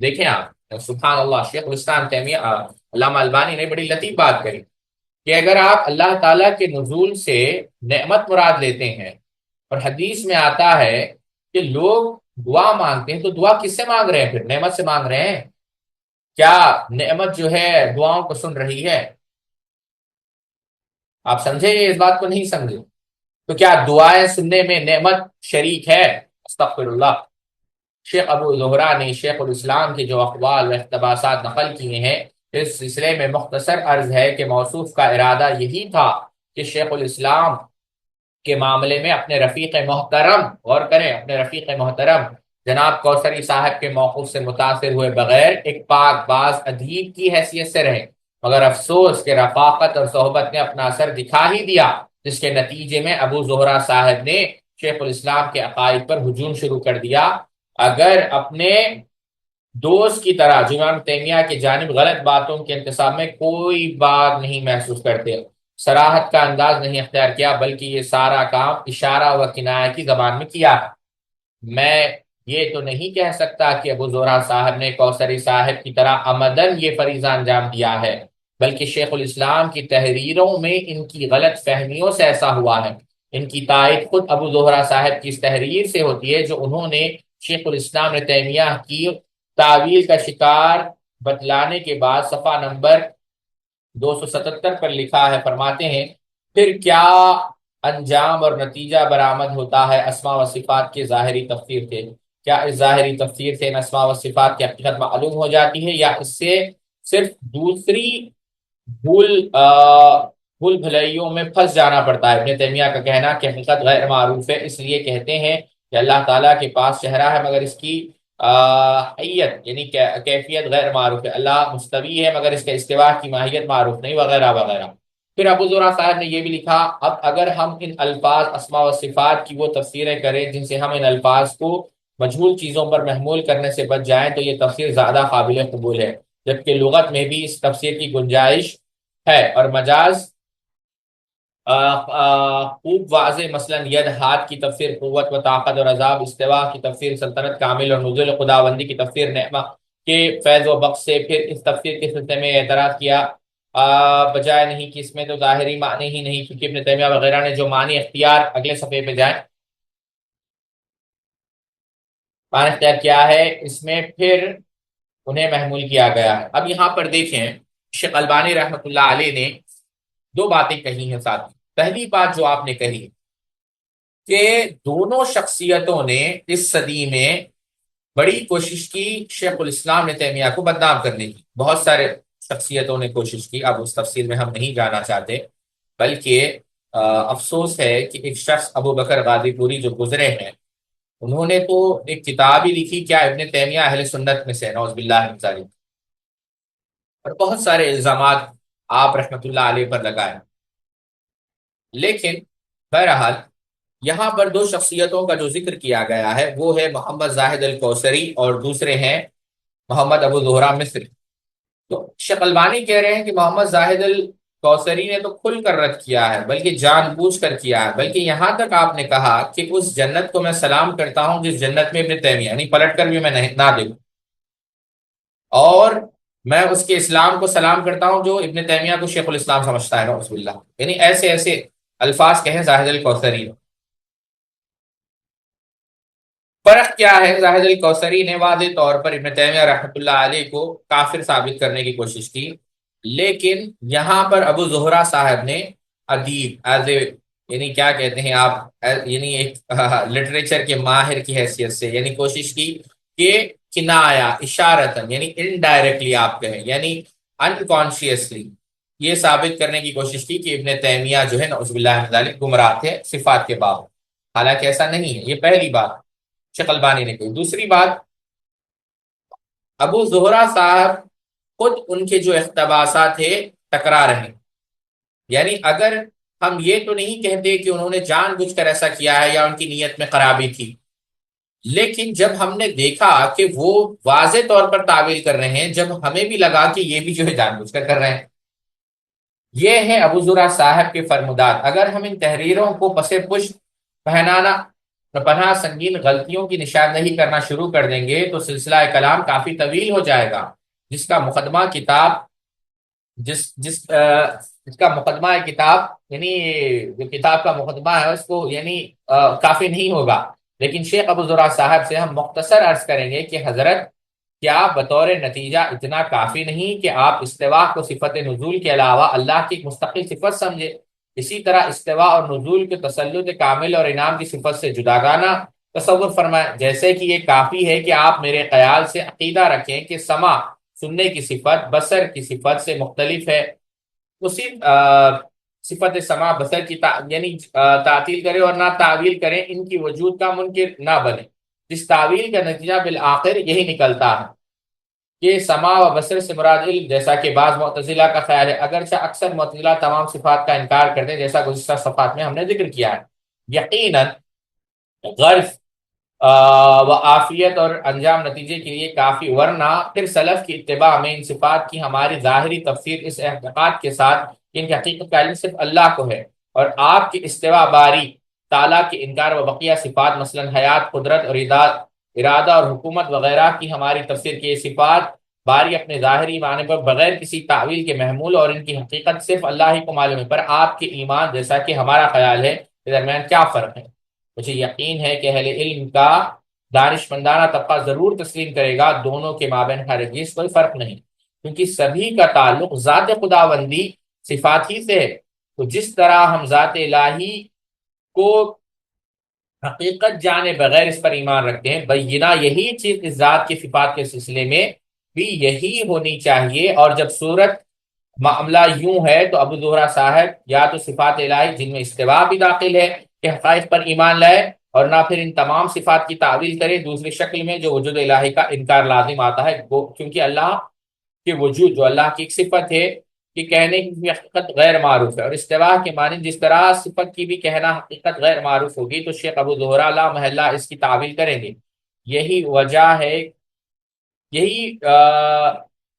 دیکھیں آپ، سبحان اللہ، شیخ الاسلام تیمیہ علامہ البانی نے بڑی لطیف بات کہی کہ اگر آپ اللہ تعالیٰ کے نزول سے نعمت مراد لیتے ہیں اور حدیث میں آتا ہے کہ لوگ دعا مانگتے ہیں، تو دعا کس سے مانگ رہے ہیں؟ پھر نعمت سے مانگ رہے ہیں۔ کیا نعمت جو ہے دعاؤں کو سن رہی ہے؟ آپ سمجھے یہ اس بات کو نہیں سمجھے؟ تو کیا دعائیں سننے میں نعمت شریک ہے؟ استغفر اللہ۔ شیخ ابو زہرا نے شیخ الاسلام کے جو اقوال و اقتباسات نقل کیے ہیں، اس سلسلے میں مختصر عرض ہے کہ موصوف کا ارادہ یہی تھا کہ شیخ الاسلام کے معاملے میں اپنے رفیق محترم، غور کریں، اپنے رفیق محترم جناب کوثری صاحب کے موقف سے متاثر ہوئے بغیر ایک پاک باز ادیب کی حیثیت سے رہے، مگر افسوس کہ رفاقت اور صحبت نے اپنا اثر دکھا ہی دیا، جس کے نتیجے میں ابو زہرا صاحب نے شیخ الاسلام کے عقائد پر ہجوم شروع کر دیا۔ اگر اپنے دوست کی طرح جو امام تیمیہ کی جانب غلط باتوں کے انتساب میں کوئی بات نہیں محسوس کرتے، صراحت کا انداز نہیں اختیار کیا، بلکہ یہ سارا کام اشارہ و کنایہ کی زبان میں کیا ہے۔ میں یہ تو نہیں کہہ سکتا کہ ابو زہرا صاحب نے کوثری صاحب کی طرح عمدن یہ فریضہ انجام دیا ہے، بلکہ شیخ الاسلام کی تحریروں میں ان کی غلط فہمیوں سے ایسا ہوا ہے۔ ان کی تائید خود ابو زہرا صاحب کی اس تحریر سے ہوتی ہے جو انہوں نے شیخ الاسلام نے تیمیہ کی تعویل کا شکار بتلانے کے بعد صفحہ نمبر 277 پر لکھا ہے۔ فرماتے ہیں پھر کیا انجام اور نتیجہ برآمد ہوتا ہے اسماء و صفات کی ظاہری تفسیر سے؟ کیا اس ظاہری تفسیر سے ان اسماء و صفات کی حقیقت معلوم ہو جاتی ہے، یا اس سے صرف دوسری بھول بھلائیوں میں پھنس جانا پڑتا ہے؟ ابن تیمیہ کا کہنا کہ حقیقت غیر معروف ہے، اس لیے کہتے ہیں کہ اللہ تعالیٰ کے پاس چہرہ ہے مگر اس کی حیت یعنی کیفیت غیر معروف ہے، اللہ مستوی ہے مگر اس کے استوا کی ماہیت معروف نہیں، وغیرہ وغیرہ۔ پھر ابو زہرا صاحب نے یہ بھی لکھا اب اگر ہم ان الفاظ اسماء و صفات کی وہ تفسیریں کریں جن سے ہم ان الفاظ کو مجہول چیزوں پر محمول کرنے سے بچ جائیں تو یہ تفسیر زیادہ قابل قبول ہے، جبکہ لغت میں بھی اس تفسیر کی گنجائش ہے، اور مجاز خوب واضح، مثلا ید ہاتھ کی تفسیر قوت و طاقت اور عذاب، استوا کی تفسیر سلطنت کامل اور نزول خداوندی کی تفسیر نعمہ کے فیض و بخش سے۔ پھر اس تفسیر کے سلسلے میں اعتراض کیا بجائے نہیں کہ اس میں تو ظاہری معنی ہی نہیں، کیونکہ ابن تیمیہ وغیرہ نے جو معنی اختیار، اگلے صفحے پہ جائیں، معنی اختیار کیا ہے اس میں پھر انہیں محمول کیا گیا ہے۔ اب یہاں پر دیکھیں، شیخ البانی رحمۃ اللہ علیہ نے دو باتیں کہی ہیں ساتھ۔ پہلی بات جو آپ نے کہی کہ دونوں شخصیتوں نے اس صدی میں بڑی کوشش کی شیخ الاسلام ابن تیمیہ کو بدنام کرنے کی، بہت سارے شخصیتوں نے کوشش کی، اب اس تفصیل میں ہم نہیں جانا چاہتے، بلکہ افسوس ہے کہ ایک شخص ابو بکر غازی پوری جو گزرے ہیں، انہوں نے تو ایک کتاب ہی لکھی، کیا ابن تیمیہ اہل سنت میں سے، نعوذ باللہ من ذالک، اور بہت سارے الزامات آپ رحمۃ اللہ علیہ پر لگائے۔ لیکن بہرحال یہاں پر دو شخصیتوں کا جو ذکر کیا گیا ہے وہ ہے محمد زاہد الکوثری اور دوسرے ہیں محمد ابو زہرہ مصری۔ تو شیخ البانی کہہ رہے ہیں کہ محمد زاہد الکوثری نے تو کھل کر رد کیا ہے، بلکہ جان بوجھ کر کیا ہے، بلکہ یہاں تک آپ نے کہا کہ اس جنت کو میں سلام کرتا ہوں جس جنت میں ابن تیمیہ، یعنی پلٹ کر بھی میں نہ دیکھوں، اور میں اس کے اسلام کو سلام کرتا ہوں جو ابن تیمیہ کو شیخ الاسلام سمجھتا ہے، نعوذ باللہ، یعنی ایسے ایسے الفاظ کہیں زاہد الکوثری نے۔ فرق کیا ہے؟ زاہد الکوثری نے واضح طور پر ابن تیمیہ رحمۃ اللہ علیہ کو کافر ثابت کرنے کی کوشش کی، لیکن یہاں پر ابو زہرہ صاحب نے ادیب، ایز اے، یعنی کیا کہتے ہیں آپ، یعنی ایک لٹریچر کے ماہر کی حیثیت سے، یعنی کوشش کی کہ کنایا، اشارتاً، یعنی انڈائریکٹلی آپ کہیں، یعنی انکانشیسلی یہ ثابت کرنے کی کوشش کی کہ ابن تیمیہ جو ہے نعوذ باللہ من ذالک گمراہ تھے صفات کے باب، حالانکہ ایسا نہیں ہے۔ یہ پہلی بات شیخ البانی نے کہی۔ دوسری بات، ابو زہرہ صاحب خود ان کے جو اقتباسات تھے ٹکرا رہے ہیں، یعنی اگر ہم یہ تو نہیں کہتے کہ انہوں نے جان بوجھ کر ایسا کیا ہے یا ان کی نیت میں خرابی تھی، لیکن جب ہم نے دیکھا کہ وہ واضح طور پر تعویل کر رہے ہیں، جب ہمیں بھی لگا کہ یہ بھی جو ہے جان بوجھ کر رہے ہیں۔ یہ ہے ابو زرع صاحب کے فرمودات۔ اگر ہم ان تحریروں کو پس پشت پہنانا پناہ سنگین غلطیوں کی نشاندہی کرنا شروع کر دیں گے تو سلسلہ کلام کافی طویل ہو جائے گا، جس کا مقدمہ کتاب جس کا مقدمہ کتاب، یعنی جو کتاب کا مقدمہ ہے اس کو، یعنی کافی نہیں ہوگا۔ لیکن شیخ ابو زرع صاحب سے ہم مختصر عرض کریں گے کہ حضرت، کیا بطور نتیجہ اتنا کافی نہیں کہ آپ استوا کو صفت نزول کے علاوہ اللہ کی ایک مستقل صفت سمجھے؟ اسی طرح استوا اور نزول کے تسلط کامل اور انعام کی صفت سے جداگانہ تصور فرمائیں، جیسے کہ یہ کافی ہے کہ آپ میرے خیال سے عقیدہ رکھیں کہ سمع، سننے کی صفت بصر کی صفت سے مختلف ہے۔ اسی صفت سمع بصر کی یعنی تعطیل کرے اور نہ تعویل کریں، ان کی وجود کا منکر نہ بنے، جس تعویل کا نتیجہ بالآخر یہی نکلتا ہے کہ سماع و بصر سے مراد علم، جیسا کہ بعض معتزلہ کا خیال ہے، اگرچہ اکثر معتزلہ تمام صفات کا انکار کرتے ہیں، جیسا گزشتہ صفحات میں ہم نے ذکر کیا ہے۔ یقیناً غرض و عافیت اور انجام نتیجے کے لیے کافی، ورنہ پھر سلف کی اتباع میں ان صفات کی ہماری ظاہری تفسیر اس اعتقاد کے ساتھ کہ ان کی حقیقت کا علم صرف اللہ کو ہے، اور آپ کی استوا باری تعالیٰ کے انکار و بقیہ صفات مثلا حیات، قدرت اور ارادہ اور حکومت وغیرہ کی ہماری تفسیر کی یہ صفات باری اپنے ظاہری معنی پر بغیر کسی تعویل کے محمول، اور ان کی حقیقت صرف اللہ ہی کو معلوم ہے۔ پر آپ کے ایمان جیسا کہ ہمارا خیال ہے کے درمیان کیا فرق ہے؟ مجھے یقین ہے کہ اہل علم کا دانش مندانہ طبقہ ضرور تسلیم کرے گا دونوں کے مابین ہرگز کوئی فرق نہیں، کیونکہ سبھی کا تعلق ذات خداوندی صفات ہی سے ہے۔ تو جس طرح ہم ذات الہی کو حقیقت جانے بغیر اس پر ایمان رکھتے ہیں، بینہ یہی چیز اس ذات کی صفات کے سلسلے میں بھی یہی ہونی چاہیے۔ اور جب صورت معاملہ یوں ہے تو ابو زہرہ صاحب یا تو صفات الہی جن میں استوا بھی داخل ہے کہ حقائق پر ایمان لائے، اور نہ پھر ان تمام صفات کی تعویل کرے دوسری شکل میں جو وجود الہی کا انکار لازم آتا ہے، کیونکہ اللہ کے وجود جو اللہ کی ایک صفت ہے کہ کہنے کی حقیقت غیر معروف ہے، اور استوا کے معنی جس طرح صفت کی بھی کہنا حقیقت غیر معروف ہوگی، تو شیخ ابو زہرہ لا محلہ اس کی تعویل کریں گے۔ یہی وجہ ہے، یہی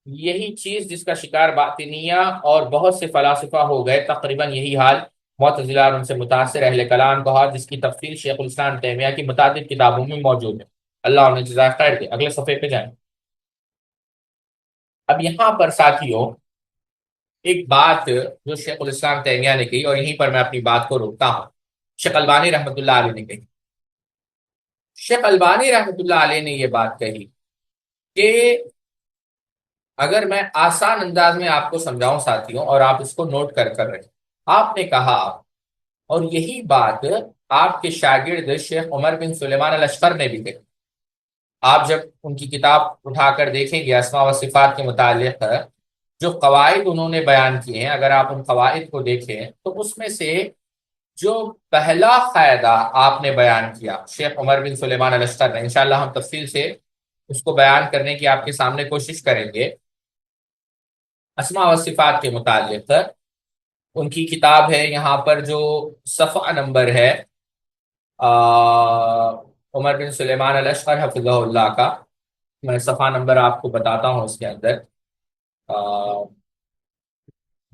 یہی چیز جس کا شکار باطنیہ اور بہت سے فلاسفہ ہو گئے، تقریباً یہی حال معتزلہ اور ان سے متاثر اہل کلام کا، جس کی تفصیل شیخ الاسلام تیمیہ کی متعدد کتابوں میں موجود ہے۔ اللہ انہیں جزائے خیر دے۔ اگلے صفحے پہ جائیں۔ اب یہاں پر ساتھیوں ایک بات جو شیخ الاسلام تیمیہ نے کہی، اور یہیں پر میں اپنی بات کو روکتا ہوں، شیخ البانی رحمۃ اللہ علیہ نے کہی۔ شیخ البانی رحمۃ اللہ علیہ نے یہ بات کہی کہ اگر میں آسان انداز میں آپ کو سمجھاؤں ساتھیوں، اور آپ اس کو نوٹ کر رہے، آپ نے کہا، اور یہی بات آپ کے شاگرد شیخ عمر بن سلیمان الاشقر نے بھی کہی۔ آپ جب ان کی کتاب اٹھا کر دیکھیں گے اسماء و صفات کے متعلق جو قواعد انہوں نے بیان کیے ہیں، اگر آپ ان قواعد کو دیکھیں تو اس میں سے جو پہلا قاعدہ آپ نے بیان کیا شیخ عمر بن سلیمان الاشقر نے، انشاءاللہ ہم تفصیل سے اس کو بیان کرنے کی آپ کے سامنے کوشش کریں گے، اسماء و صفات کے متعلق ان کی کتاب ہے، یہاں پر جو صفحہ نمبر ہے عمر بن سلیمان الاشقر حفظہ اللہ کا، میں صفحہ نمبر آپ کو بتاتا ہوں، اس کے اندر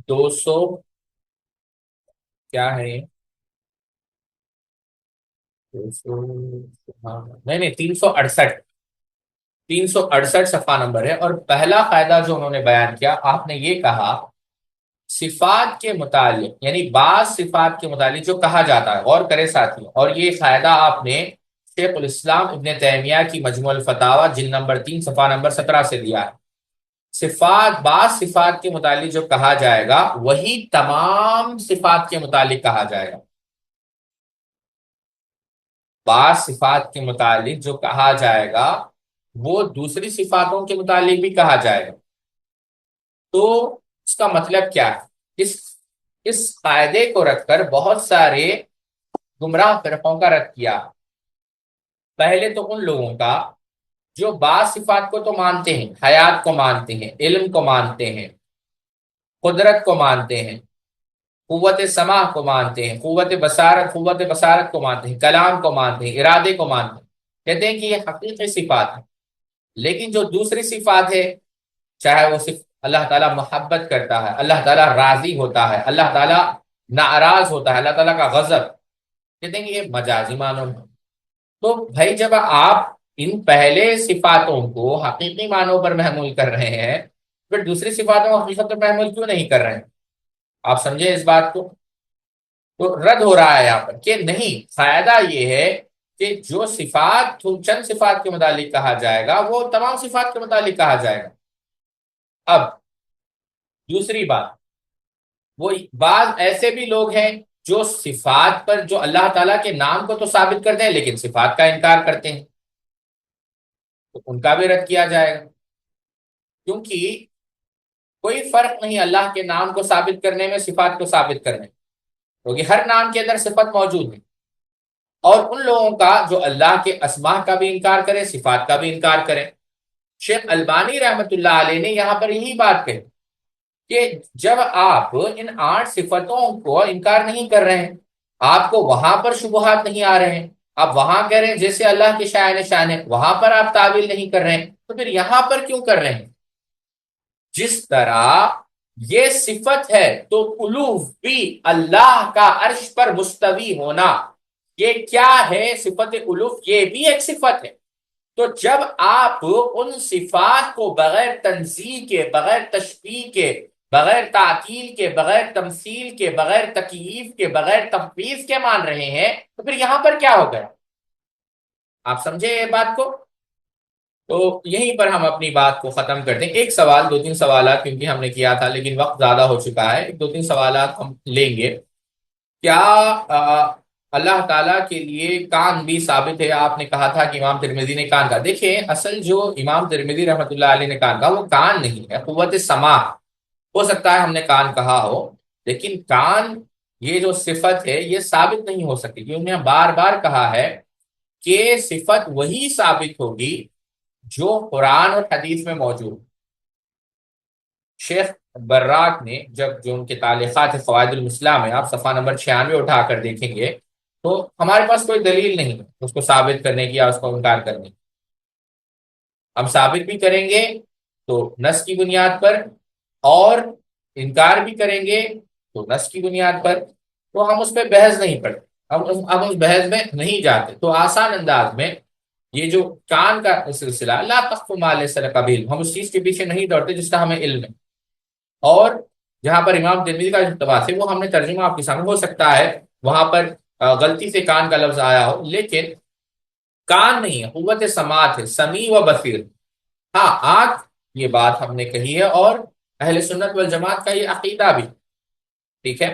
200 کیا ہے یہ؟ 200 نہیں نہیں 368، 368 صفحہ نمبر ہے، اور پہلا قاعدہ جو انہوں نے بیان کیا، آپ نے یہ کہا صفات کے متعلق، یعنی بعض صفات کے متعلق جو کہا جاتا ہے، غور کرے ساتھی، اور یہ قاعدہ آپ نے شیخ الاسلام ابن تیمیہ کی مجموع الفتاوی جلد نمبر 3 صفحہ نمبر 17 سے دیا ہے۔ صفات، بعض صفات کے متعلق جو کہا جائے گا وہی تمام صفات کے متعلق کہا جائے گا۔ بعض صفات کے متعلق جو کہا جائے گا وہ دوسری صفاتوں کے متعلق بھی کہا جائے گا۔ تو اس کا مطلب کیا ہے؟ اس قاعدے کو رکھ کر بہت سارے گمراہ فرقوں کا رد کیا۔ پہلے تو ان لوگوں کا جو بعض صفات کو تو مانتے ہیں، حیات کو مانتے ہیں، علم کو مانتے ہیں، قدرت کو مانتے ہیں، قوت سماع کو مانتے ہیں، قوت بصارت کو مانتے ہیں، کلام کو مانتے ہیں، ارادے کو مانتے ہیں، کہتے ہیں کہ یہ حقیقی صفات ہے۔ لیکن جو دوسری صفات ہے، چاہے وہ صرف اللہ تعالیٰ محبت کرتا ہے، اللہ تعالیٰ راضی ہوتا ہے، اللہ تعالیٰ ناراض ہوتا ہے، اللہ تعالیٰ کا غضب، کہتے ہیں کہ یہ مجازی معنوں میں۔ تو بھائی جب آپ ان پہلے صفاتوں کو حقیقی معنوں پر محمول کر رہے ہیں، پھر دوسری صفاتوں کو حقیقت پر محمول کیوں نہیں کر رہے ہیں؟ آپ سمجھے اس بات کو؟ تو رد ہو رہا ہے یہاں پر کہ نہیں، فائدہ یہ ہے کہ جو صفات چند صفات کے متعلق کہا جائے گا وہ تمام صفات کے متعلق کہا جائے گا۔ اب دوسری بات، وہ بعض ایسے بھی لوگ ہیں جو صفات پر، جو اللہ تعالیٰ کے نام کو تو ثابت کرتے ہیں لیکن صفات کا انکار کرتے ہیں، تو ان کا بھی رد کیا جائے گا، کیونکہ کوئی فرق نہیں اللہ کے نام کو ثابت کرنے میں، صفات کو ثابت کرنے میں، کیونکہ ہر نام کے اندر صفت موجود ہے۔ اور ان لوگوں کا جو اللہ کے اسماء کا بھی انکار کرے، صفات کا بھی انکار کرے۔ شیخ البانی رحمت اللہ علیہ نے یہاں پر یہی بات کہی کہ جب آپ ان 8 صفتوں کو انکار نہیں کر رہے ہیں، آپ کو وہاں پر شبہات نہیں آ رہے ہیں، آپ وہاں کہہ رہے ہیں جیسے اللہ کے شائن شان ہے، وہاں پر آپ تعویل نہیں کر رہے ہیں، تو پھر یہاں پر کیوں کر رہے ہیں؟ جس طرح یہ صفت ہے تو الوف بھی، اللہ کا عرش پر مستوی ہونا، یہ کیا ہے؟ صفت الوف، یہ بھی ایک صفت ہے۔ تو جب آپ ان صفات کو بغیر تنزیہ کے، بغیر تشبیہ کے، بغیر تعطیل کے، بغیر تمثیل کے، بغیر تکییف کے، بغیر تفویض کے مان رہے ہیں، تو پھر یہاں پر کیا ہو گیا؟ آپ سمجھے یہ بات کو؟ تو یہیں پر ہم اپنی بات کو ختم کر دیں۔ ایک سوال، 2-3 سوالات کیونکہ ہم نے کیا تھا لیکن وقت زیادہ ہو چکا ہے، 2-3 سوالات ہم لیں گے۔ کیا اللہ تعالیٰ کے لیے کان بھی ثابت ہے؟ آپ نے کہا تھا کہ امام ترمذی نے کان کہا۔ دیکھیں، اصل جو امام ترمذی رحمۃ اللہ علیہ نے کان کہا وہ کان نہیں ہے، قوت سماع۔ ہو سکتا ہے ہم نے کان کہا ہو، لیکن کان یہ جو صفت ہے یہ ثابت نہیں ہو سکتی، کیونکہ انہوں نے بار بار کہا ہے کہ صفت وہی ثابت ہوگی جو قرآن اور حدیث میں موجود۔ شیخ براق نے جب جو ان کے تعلیقات فوائد المثلیٰ میں آپ صفحہ نمبر 96 اٹھا کر دیکھیں گے تو ہمارے پاس کوئی دلیل نہیں ہے اس کو ثابت کرنے کی یا اس کو انکار کرنے کی۔ ہم ثابت بھی کریں گے تو نص کی بنیاد پر، اور انکار بھی کریں گے تو نص کی بنیاد پر، تو ہم اس پہ بحث نہیں پڑتے، ہم اس بحث میں نہیں جاتے۔ تو آسان انداز میں یہ جو کان کا سلسلہ، لا تقف ما لیس لک بہ علم، ہم اس چیز کے پیچھے نہیں دوڑتے جس کا ہمیں علم ہے۔ اور جہاں پر امام ترمذی کا جو اقتباس ہے وہ ہم نے ترجمہ آپ کے سامنے، ہو سکتا ہے وہاں پر غلطی سے کان کا لفظ آیا ہو، لیکن کان نہیں ہے، قوت سماعت ہے، سمیع و بصیر۔ ہاں آنکھ، یہ بات ہم نے کہی ہے، اور اہل سنت والجماعت کا یہ عقیدہ بھی، ٹھیک ہے۔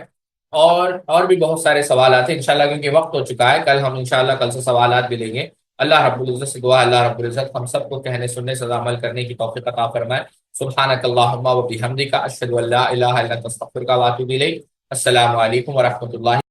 اور بھی بہت سارے سوالات ہیں انشاءاللہ، کیونکہ وقت ہو چکا ہے، کل ہم انشاءاللہ کل سے سوالات بھی لیں گے۔ اللہ رب العزت سے دعا ہے اللہ رب العزت ہم سب کو کہنے سننے سے عمل کرنے کی توفیق عطا فرمائے۔ سبحانک اللہم و بحمدک، اشہد ان لا الہ الا انت، استغفرک و اتوب الیک۔ السلام علیکم ورحمۃ اللہ۔